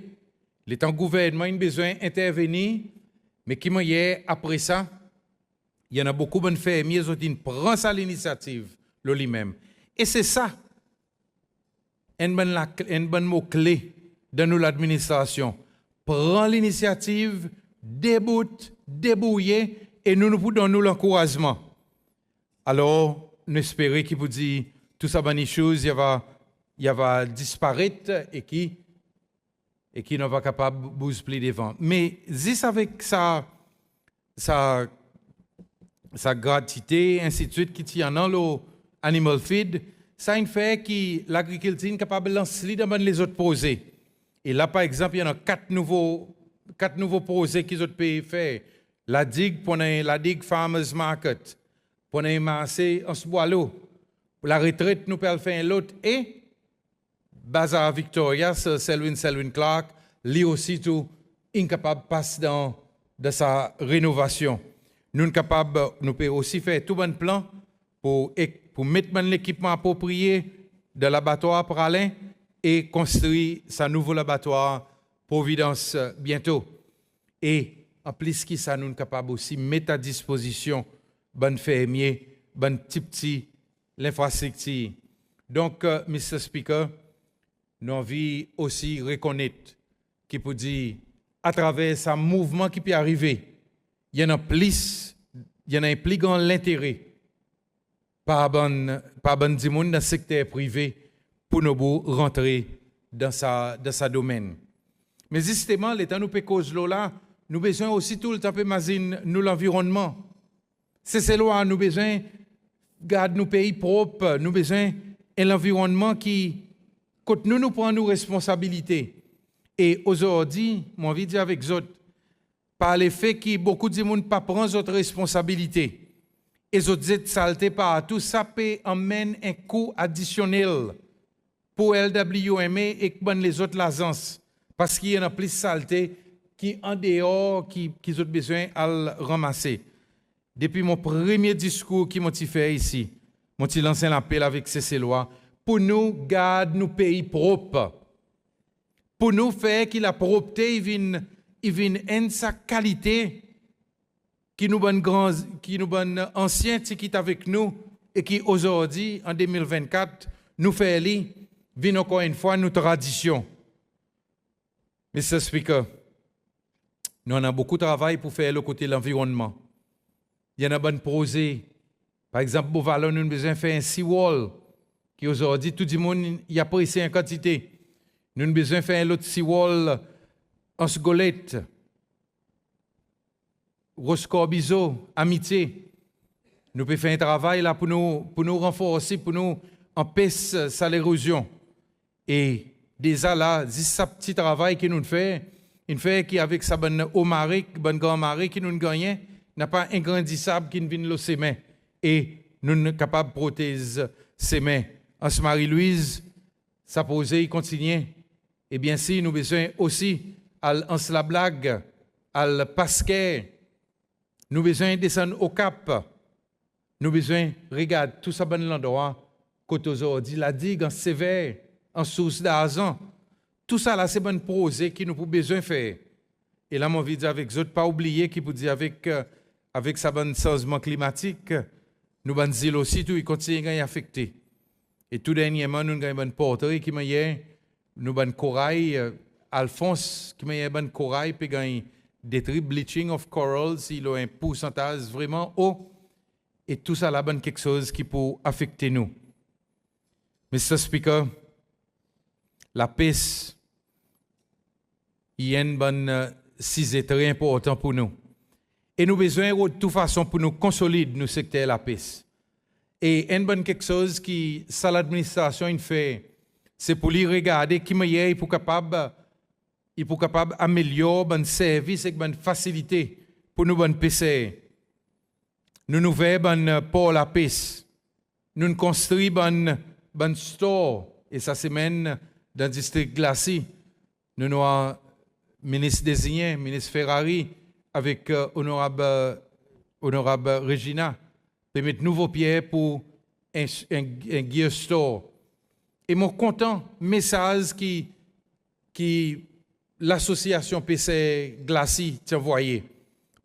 les temps gouvernement a besoin d'intervenir, mais qui me y est après ça, il y en a beaucoup de fermiers qui prennent ça l'initiative, lui-même. Et c'est ça, un bon mot clé dans nous l'administration. Prends l'initiative, déboute, débrouiller, et nous nous donnons l'encouragement. Alors, nous espérons qu'il vous dit tout ça, bonne chose, il va disparaître et qui ne va pas capable de bouger devant. Mais juste avec sa gratuité, ainsi de suite, qui tient dans l'animal feed, ça fait que l'agriculture est capable de lancer dans les autres projets. Et là, par exemple, il y en a 4 nouveaux projets qu'ils ont pu faire. La digue Farmers Market, pour un marché en Boileau. La retraite, nous pouvons faire l'autre. Et Bazar Victoria, Selwyn Clark, lui aussi, tout incapable de passer dans sa rénovation. Nous pouvons aussi faire tout un plan pour mettre l'équipement approprié de l'abattoir pour Alain et construire sa nouveau abattoir Providence bientôt. Et en plus que ça, nous sommes capables aussi de mettre à disposition bon fermier, bon petit l'infrastructure. Donc, Mr. Speaker, nous avons aussi reconnaître qu'il peut dire, à travers ce mouvement qui peut arriver, il y en a un plus grand l'intérêt par bon du monde dans le secteur privé pour nous rentrer dans sa domaine. Mais justement, l'état nous peut cause là, nous avons besoin aussi tout le temps de nous l'environnement. C'est loi, nous avons besoin de garder nos pays propres, nous avons besoin d'un environnement qui, quand nous prenons nos responsabilités. Et aujourd'hui, j'ai envie de dire avec vous, par le fait que beaucoup de monde ne prennent pas d'autres responsabilités, et les autres êtes saletés partout, ça peut amener un coût additionnel pour LWMA et les autres agences, parce qu'il y en a plus de saleté qui en dehors, qui ont besoin de ramasser. Depuis mon premier discours qui m'a fait ici, j'ai lancé l'appel avec ces lois pour nous garder nos pays propres, pour nous faire que la propreté vienne en sa qualité, qui nous bonne ancien qui est avec nous et qui aujourd'hui, en 2024, nous fait vient encore une fois notre tradition. Mr. Speaker, nous avons beaucoup de travail pour faire le côté de l'environnement. Il y en a bon projet. Par exemple, pour Vallon, nous avons besoin de faire un seawall qui aujourd'hui, tout le monde y apprécie en quantité. Nous avons besoin de faire un autre seawall en Sgolette, Roscorbizo, Amitié. Nous pouvons faire un travail là pour nous renforcer, pour nous empêcher l'érosion. Et déjà là, c'est ce petit travail que nous faisons, il fait qu'avec sa bonne eau marée, bonne grand marée qui nous gagne, n'a pas un grandissable qui vient le semer. Et nous sommes capables de protéger semer. En ce Marie-Louise, ça posait, il continue. Et bien si nous besoin aussi, en la blague, à Pasquet, nous besoin descendre au Cap. Nous besoin, regarde, tout ça bon l'endroit, côté aujourd'hui, la digue en sévère, en source d'argent. Tout ça là, c'est bon projet qui nous avons besoin de faire. Et là, mon vie avec eux, pas oublier qu'il peut dire avec sa bonne changement climatique, nous avons dit aussi tout, il continue à affecter. Et tout dernièrement, nous avons un bon portrait qui m'a dit, nous avons corail, Alphonse qui m'a dit un bon corail, puis détruit, bleaching of corals, il a un pourcentage vraiment haut. Et tout ça là, ben quelque chose qui peut affecter nous. Mr. Speaker, la paix, il y a une bonne c'est très important pour nous. Et nous avons besoin de toute façon pour nous consolider nous secteur la paix. Et une bonne quelque chose qui, ça l'administration fait, c'est pour lui regarder qui meilleur pour capable améliorer bon service et bonne facilité pour nous bonne PC. Nous faisons pour la paix. Nous construisons bon store et ça se mène dans le district Glacis. Nous avons ministre désigné, ministre Ferrari avec honorable Regina pour mettre nouveau pied pour un gear store. Et mon content message qui l'association PC Glacis t'a envoyé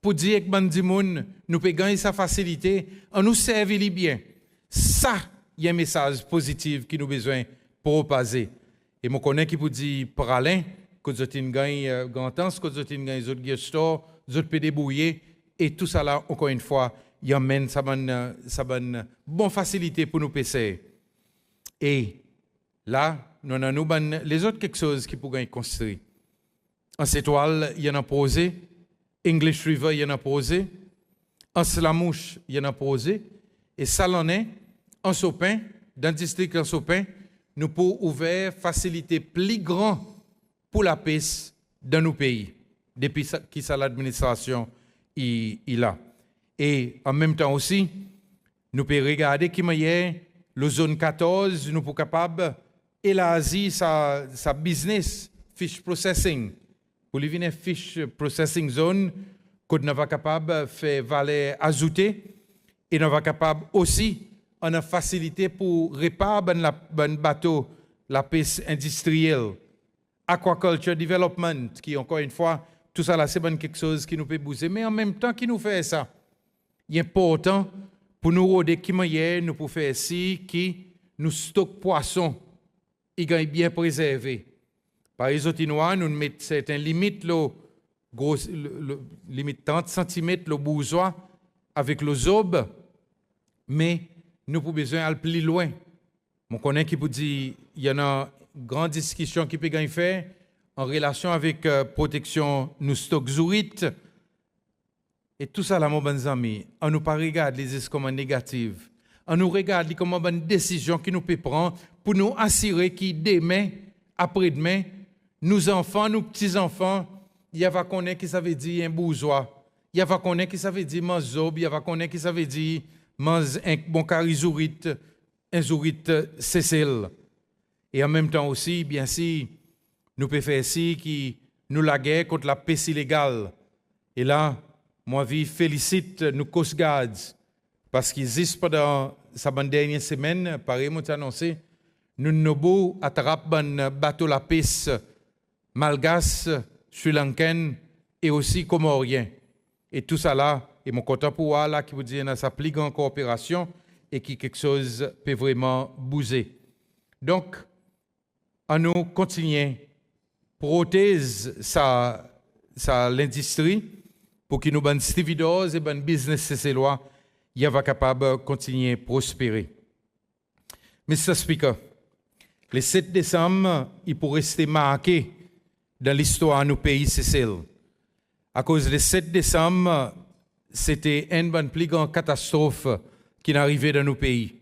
pour dire que nous pouvons gagner sa facilité en nous servir bien. Ça, il y a un message positif qui nous besoin pour passer. Et mon connaît qui peut dire pour Alain que vous avez gagné grand temps, que vous avez gagné les autres gear store, vous avez débrouiller et tout ça là encore une fois, il amène ça bonne bonne facilité pour nous PC. Et là, nous avons les autres quelque chose qui pourraient construire. En cette toile, il y en a posé. English River, il y en a posé. En Slamouche, il y en a posé. Et Salonnet, en Sopin, dans le district en Sopin, nous pouvons ouvrir facilité plus grande pour la paix dans nos pays, depuis qui ça l'administration il a. Et en même temps aussi, nous pouvons regarder qui est la zone 14, nous sommes capables d'élargir sa business, fish processing. Pour lui venir fish processing zone, que nous sommes capables de faire valeur ajoutée et nous sommes capables aussi de faciliter pour réparer le bateau, la pêche industrielle, aquaculture development, qui encore une fois, tout ça là, c'est quelque chose qui nous peut bouger. Mais en même temps, qui nous fait ça, il est important pour nous rôder qui nous pouvons faire ici, qui nous stocke poissons, il est bien préservé. Par exemple, nous mettons certaines limites, limite 30 cm le bourgeois avec le zob, mais nous avons besoin d'aller plus loin. On connaît qui peut dire il y en a une grande discussion qui peut gagner faire en relation avec protection nous stocks zourites. Et tout ça là, mon bon ami, on nous pas regarde les escomptes négatives. On nous regarde comme une décision qui nous peut prendre pour nous assurer que demain, après-demain, nos enfants, nos petits-enfants, il y a connaître qui ça veut dire un bourgeois. Il y a connaître qui ça veut dire un zob, il y a connaître qui ça veut dire un bon carré zourite, un zourite Cécile. Et en même temps aussi, bien sûr, nous pouvons faire ici qui nous la guerre contre la pêche illégale. Et là, moi, je félicite nos Coast Guards parce qu'ils existent pendant sa dernière semaine, pareil, moi, annoncé, nous n'avons attrapé un bateau la pêche malgache, sri-lankain et aussi comorien. Et tout ça là, et mon contemporain là qui vous dit dans sa plus grande coopération et qui quelque chose peut vraiment bouger. Donc, à nous continuer, protéger l'industrie pour que nous bonnes stividoses et bonnes business cécélois, il va capable de continuer à prospérer. Mr. Speaker, le 7 décembre, il pourrait rester marqué dans l'histoire de nos pays Seychelles. À cause du 7 décembre, c'était une bonne plus grande catastrophe qui est arrivée dans nos pays.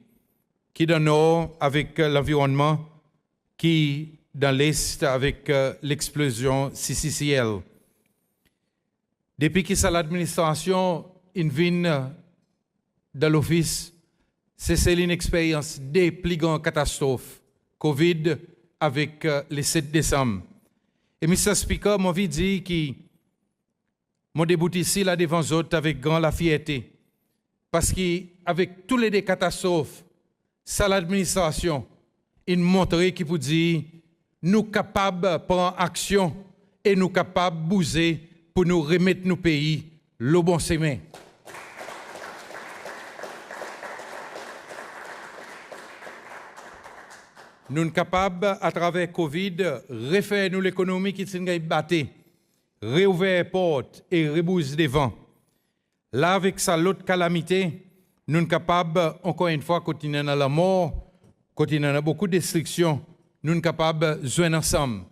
Qui dans le nord avec l'environnement, qui dans l'est avec l'explosion CCCL. Depuis que c'est l'administration vient dans l'office, c'est une expérience des plus grandes catastrophes. COVID avec le 7 décembre. Et Mr. Speaker, moi, je dis que mon début ici, là, devant les autres, avec grande la fierté. Parce qu'avec toutes les catastrophes, ça, l'administration, il montre qu'il peut dire, nous capables de prendre action et nous capables de bouger pour nous remettre nos pays le bon chemin. Nous sommes capables, à travers Covid, refaire nous l'économie qui s'est battue, réouvert porte et rebousse des vents. Là, avec sa l'autre calamité, nous sommes capables, encore une fois, quand il y en a la mort, quand il y en a beaucoup de destruction, nous sommes capables de jouer ensemble.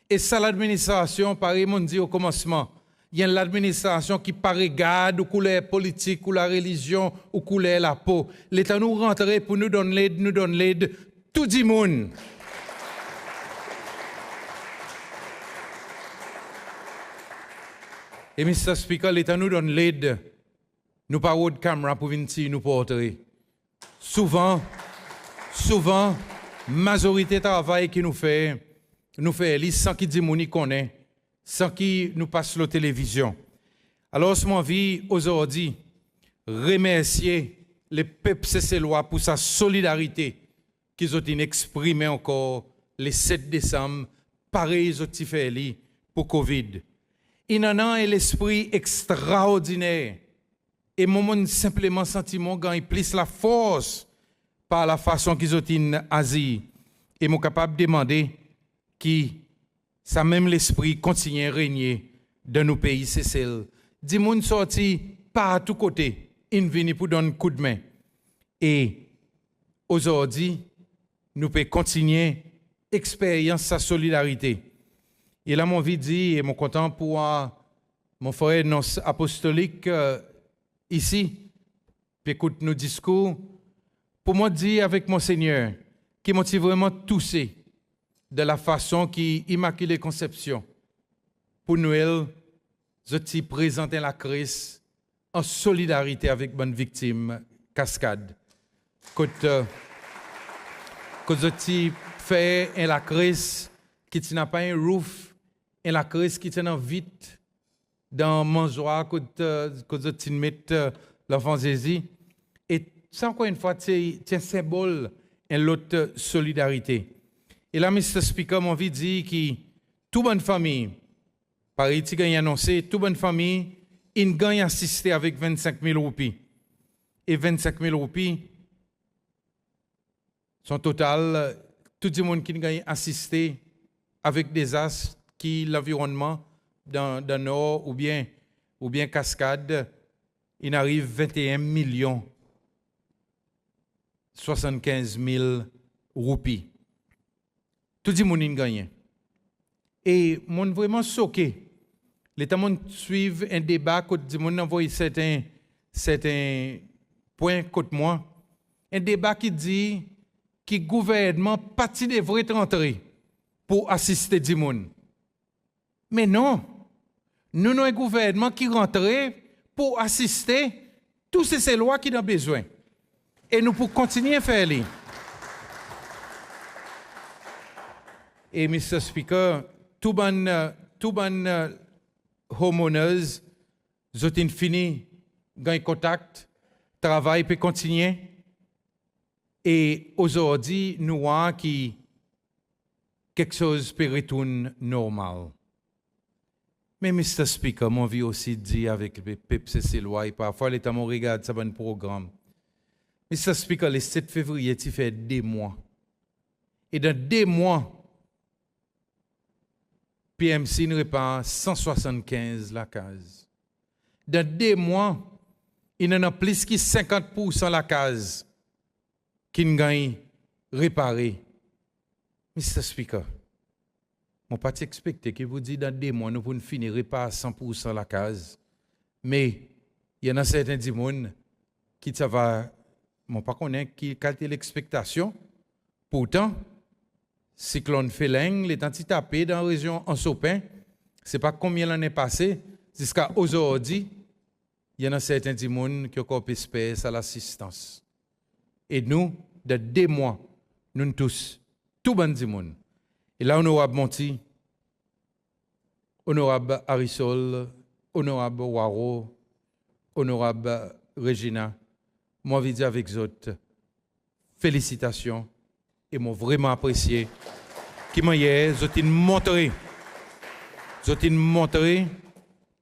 Et ça, l'administration, pareil, on dit au commencement, il y a l'administration qui pas regarde ou couleur politique ou la religion ou couleur la peau. L'État nous rentrer pour nous donner l'aide, tout le monde. Et Mr. Speaker, l'État nous donne l'aide. Nous pas de caméra pour venir nous porter. Souvent, majorité travail qui nous fait sans qu'il dise qu'on connaît, sans qu'il nous passe la télévision. Alors, je m'envie aujourd'hui remercier les peuples cessélois pour sa solidarité qu'ils ont exprimée encore le 7 décembre, pareil ils ont fait pour Covid. Il en a l'esprit extraordinaire. Et mon simplement sentiment gagne plus la force par la façon qu'ils ont en Asie. Et mon capable de demander qui ça même l'esprit continue à régner dans nos pays, c'est celle. Dis moun sorti par à tous côtés, ils viennent pour donner un coup de main. Et aujourd'hui, nous pouvons continuer expérience sa solidarité. Et là, mon vie dit, et mon content pour mon frère apostolique ici, puis écoute nos discours, pour moi dire avec mon Seigneur, qui m'a vraiment touché de la façon qui Immaculée Conception, pour Noël, je t'ai présenté la crise en solidarité avec bonne victime Cascade. Quand je t'ai fait la crise qui n'a pas un roof, et la crise qui tient vite dans mon joie quand je mets l'enfant Jésus. Et ça, encore une fois, c'est un symbole de l'autre solidarité. Et là, Mr. Speaker, mon envie de dire que toute bonne famille, par ici, gagne annoncé, toute bonne famille, il gagne assisté avec 25 000 roupies. Et 25 000 roupies, son total, tout le monde qui gagne assisté avec des astres, qui l'environnement dans le nord ou bien Cascade, il arrive 21 millions 75 000 roupies. Tout le monde gagne. Et mon vraiment choqué. L'État suit un débat quand le monde envoie certains points contre moi. Un débat qui dit que le gouvernement parti devrait rentrer pour assister du monde. Mais non, nous avons un gouvernement qui rentrait pour assister tous ces lois qui ont besoin. Et nous pouvons continuer à faire les. Et Mr. Speaker, tout bon homeowners, ils ont fini, gagnent contact, travail peut continuer. Et aujourd'hui, nous avons quelque chose peut retourner normal. Mais Mr. Speaker, mon vie aussi dit avec le peuple cessélois, et parfois l'État me regarde ça bon programme. Mr. Speaker, le 7 février, tu fais 2 mois. Et dans 2 mois, PMC ne répare 175 la case. Dans 2 mois, il y en a plus que 50% la case qui ne gagne réparée. Mr. Speaker, je ne pas expecter que vous dites dans 2 mois, nous pouvons finir par 100% la case. Mais il y en a certains gens qui ça va, je ne pas connaître qui calculent l'expectation. Pourtant, cyclone Félin, les temps de taper dans la région en Sopin, ce n'est pas combien l'année passée, jusqu'à aujourd'hui, il y en a certains gens qui ont encore espèce à l'assistance. Et nous, de 2 mois, nous tous, tout le monde. Et là, honorable Monti, honorable Arisol, honorable Waro, honorable Regina, moi, je dis avec vous, félicitations, et m'ont vraiment apprécié. Qui m'a montré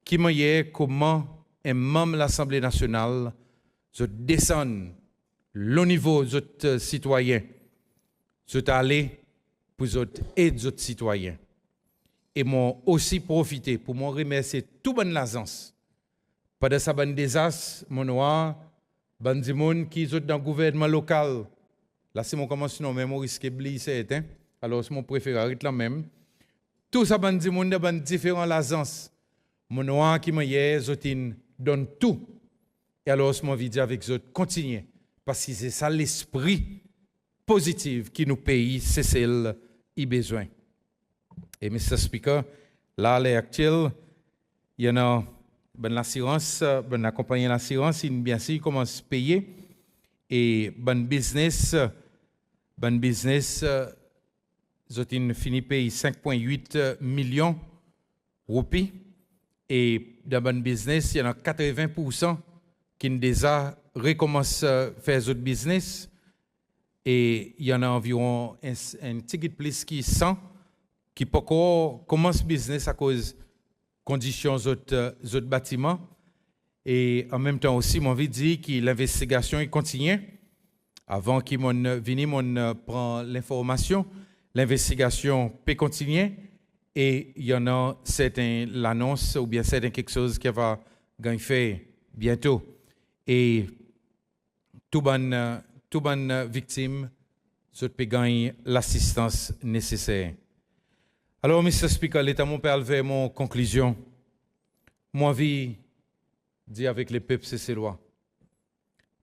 qui m'a comment un membre de l'Assemblée nationale je descend le niveau des citoyens, je aller pour aider les citoyens. Et m'ont aussi profité pour me remercier tout bonne l'agence. Pendant ça, bon désastre, mon noir, bon du monde qui sont dans le gouvernement local. Là, c'est mon commencement, mais mon risque de c'est hein. Alors, c'est mon préféré, là même. Tout ça, bon du monde, bon différents agences. Mon noir qui m'a hier, donne tout. Et alors, je m'envie de dire avec eux, continuez. Parce que c'est ça l'esprit positif qui nous paye, c'est celle qui a besoin. Et Mr. Speaker, là, à l'heure actuelle, il y en a l'assurance, la compagnie d'assurance, bien sûr, commence à payer. Et business, ils ont fini de payer 5,8 millions de roupies. Et dans le business, il y en a 80% qui ont déjà recommencé à faire d'autres business. Et il y en a environ un petit peu plus qui 100 qui commencent le business à cause des conditions d'autres bâtiments. Et en même temps aussi, mon dit que l'investigation continue. Avant qu'il vienne prend l'information, l'investigation peut continuer. Et il y en a l'annonce ou bien certains quelque chose qui va gagner fait bientôt. Et tout bonne victime peut gagner l'assistance nécessaire. Alors, Mr. Speaker, l'État mon père vers mon conclusion. Moi, vie dit avec les peuples cécélois.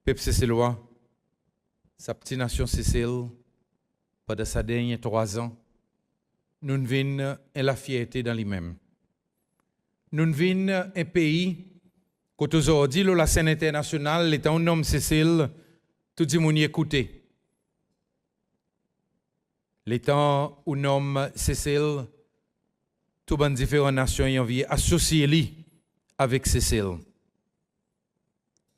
Peuple cécélois, sa petite nation Cécile, pendant sa dernière 3 ans, nous venons la fierté dans lui-même. Nous venons un pays, quand aujourd'hui, la scène internationale, l'État un nom Cécile, tout le monde y écouter. L'État un nom Cécile, toutes les différentes nations ont envie associer avec Cécile.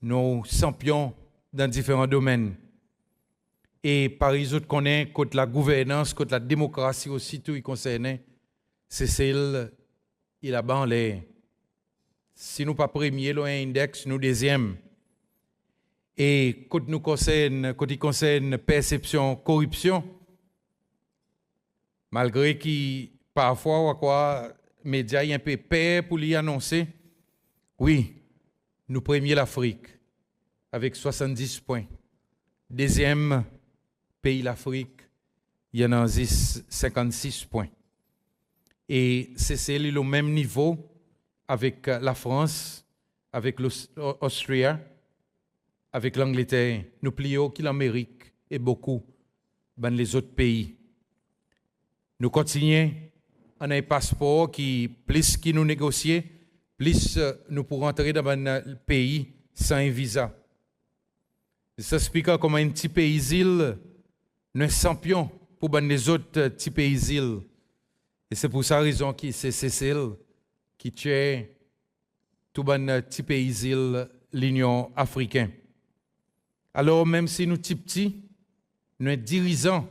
Nos champions dans différents domaines. Et par exemple, connaît contre la gouvernance, contre la démocratie aussi, tout y concerne, Cécile, il a ban les. Si nous pas premier, nous index, nous deuxième. Et quand il concerne perception, corruption, malgré que parfois, les médias sont un peu peur pour l'y annoncer, oui, nous premier l'Afrique avec 70 points. Deuxième pays l'Afrique, il y en a 56 points. Et c'est le même niveau avec la France, avec l'Australie, avec l'Angleterre. Nous plions que l'Amérique et beaucoup dans les autres pays. Nous continuons en un passeport qui, plus qui nous négocie, plus nous pourrons entrer dans un pays sans un visa. Ça explique comment un petit pays-île, nous sommes champions pour les autres petits pays-îles. Et c'est pour ça raison que c'est Cécile qui tue tout les petits pays-îles l'Union africaine. Alors, même si nous sommes petits, nous sommes dirigeants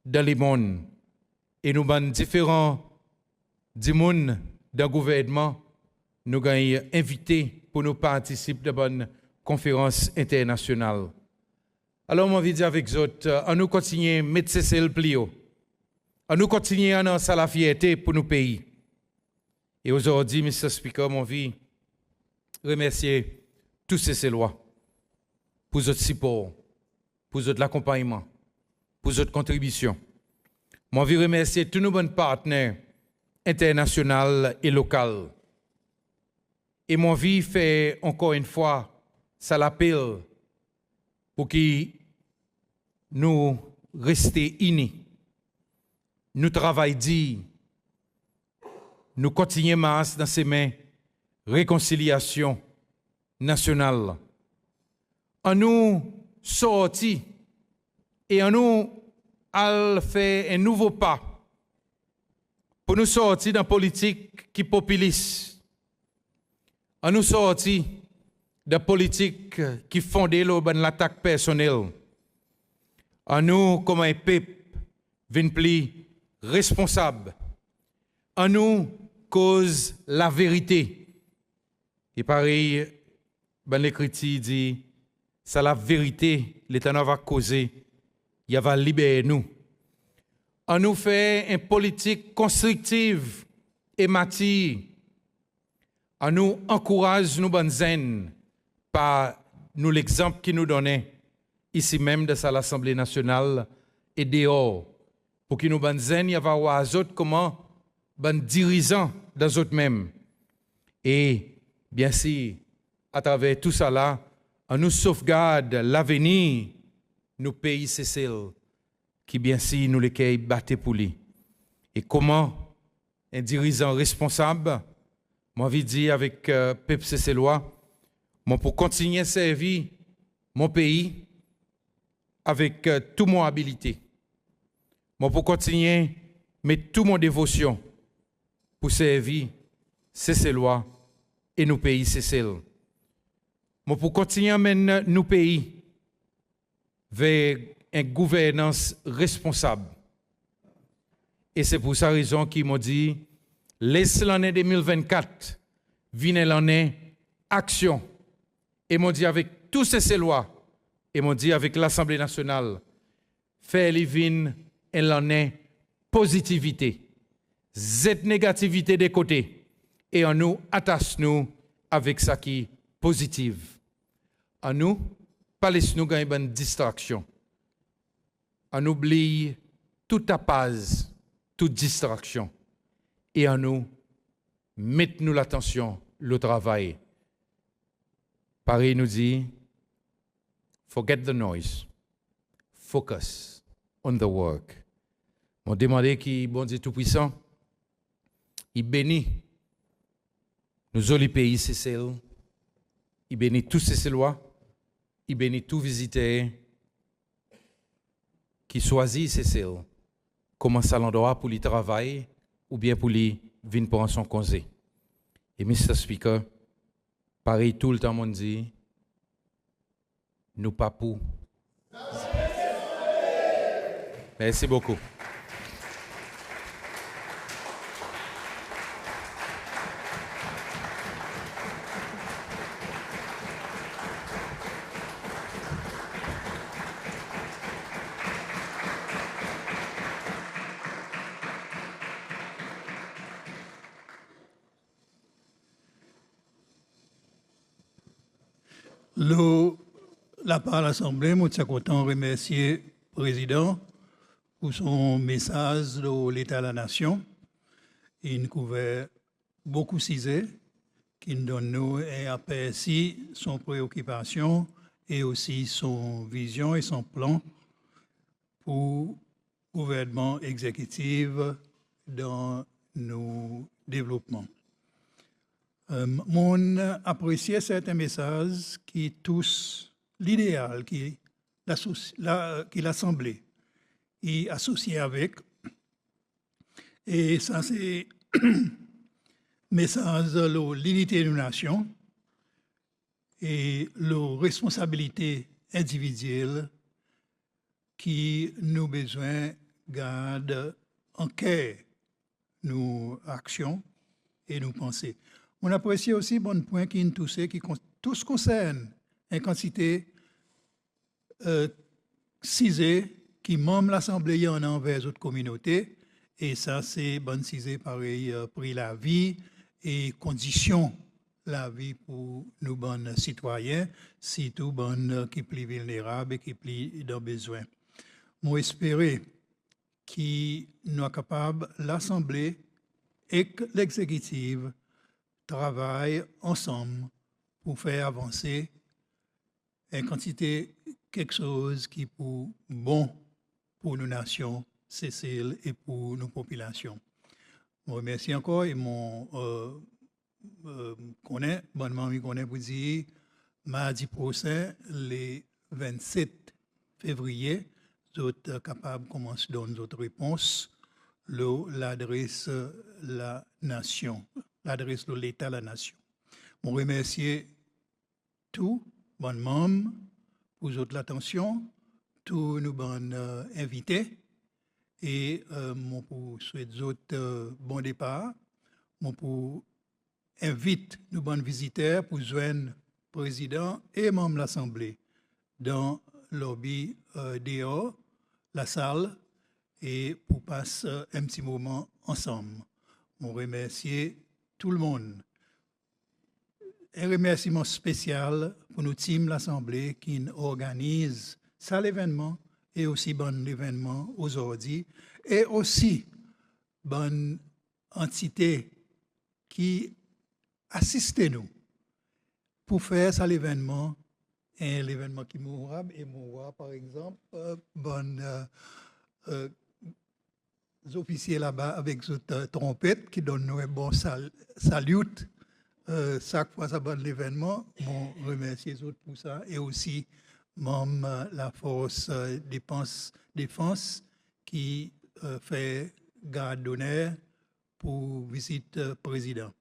dans le monde. Et nous sommes différents du monde dans le gouvernement. Nous sommes invités pour nous participer à une conférence internationale. Alors, moi, je dire avec vous, on nous continue à mettre Cécile plio. On nous continue à avoir la fierté pour nos pays. Et aujourd'hui, Mr. Speaker, mon vie, remercier tous ces lois pour votre support, pour votre accompagnement, pour votre contribution. Moi, je remercier tous nos bons partenaires internationaux et locaux. Et mon vie fait encore une fois, ça l'appelle pour que nous restions unis. Nous travaillons, nous continuons dans ces mains réconciliation nationale. En nous sortis et en nous à faire un nouveau pas pour nous sortir d'une politique qui populiste. En nous sortir de la politique qui fondée sur l'attaque personnelle. En nous, comme un peuple, venons plus responsable. En nous, cause la vérité. Et pareil, l'Écriture dit, c'est la vérité, l'État va causer, il va libérer nous. En nous fait une politique constructive et Mati, à nous encourage nous bonnes zen par nous l'exemple qui nous donnait ici même de l'Assemblée nationale et dehors, pour que nous bonnes zen y avoir aux autres comment ben dirigeants dans autres mêmes. Et bien sûr, à travers tout ça là, on nous sauvegarde l'avenir, nos pays Cécile, qui bien sûr nous les battent pour lui. Et comment un dirigeant responsable, moi je dis avec peuple cécélois, moi pour continuer à servir mon pays avec toute mon habilité, moi pour continuer à mettre toute mon dévotion pour servir Cécélois et nos pays Cécile. Moi pour continuer à mener nos pays vers une gouvernance responsable. Et c'est pour sa raison qu'ils m'ont dit, laisse l'année 2024, vienne l'année action. Et m'ont dit avec tous ces lois, et m'ont dit avec l'Assemblée nationale, faire l'ivine et l'année positivité, cette négativité des côtés, et en nous attache-nous avec ça qui est positive. En nous, pas laisse-nous gagner une distraction. On oublie toute apase, toute distraction. Et en nous, mettez-nous l'attention, le travail. Paris nous dit, forget the noise, focus on the work. On demandait qui, bon Dieu Tout-Puissant, il bénit nos jolis pays Cécile, il bénit tous ces Cécélois, il bénit tous visiteurs qui choisissent Cécile, comment ça l'endroit pour lui travailler ou bien pour lui venir prendre son congé. Et Mr. Speaker, pareil tout le temps on dit, nous pas pour. Merci beaucoup. La part de l'Assemblée, je suis content de remercier le président pour son message de l'État de la Nation. Il couvert beaucoup de sujets qui nous donnent nous et aperçu son préoccupation et aussi son vision et son plan pour le gouvernement exécutif dans nos développements. Mon apprécié certains messages qui touchent l'idéal qui l'Assemblée est associée avec. Et ça, c'est message de l'unité de la nation et la responsabilité individuelle qui nous besoin garde en cœur nos actions et nos pensées. On apprécie aussi bon point qui nous touche, qui tous concerne une quantité cisée qui même l'Assemblée en envers les autres communautés. Et ça, c'est bonne cisée pareil pour la vie et conditions la vie pour nos bonnes citoyens, surtout bonnes qui plus vulnérables et qui plus dans besoin. Moi, espérer qu'il nous capable l'Assemblée et que l'exécutif travaillent ensemble pour faire avancer une quantité quelque chose qui est bon pour nos nations, Cécile, et pour nos populations. Je vous remercie encore et mon bonnement me connaît pour dire mardi prochain, le 27 février, vous êtes capables de commencer à donner notre réponse, l'adresse la nation, l'adresse de l'État la nation. Je remercie tous les membres pour l'attention, tous nos bons invités et je souhaite autres bon départ. Je invite nos bons visiteurs pour joindre le président et membres de l'Assemblée dans le lobby dehors, la salle, et pour passer un petit moment ensemble. Je remercie tout le monde. Un remerciement spécial pour nos teams l'Assemblée qui organise ça l'événement et aussi bon l'événement aujourd'hui et aussi bonne entité qui assiste nous pour faire ça l'événement et l'événement qui mourra et mourra par exemple officiers là-bas avec cette trompette qui donne nous un bon salut chaque fois ça bonne l'événement. Bon, remercier les autres pour ça et aussi membres la force défense qui fait garde d'honneur pour visite président.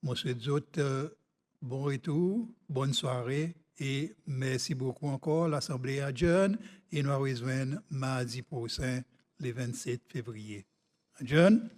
Moi, je souhaite autres bon retour, bonne soirée et merci beaucoup encore. L'Assemblée adjourne et nous rejoignons mardi prochain, le 27 février. Adjourne.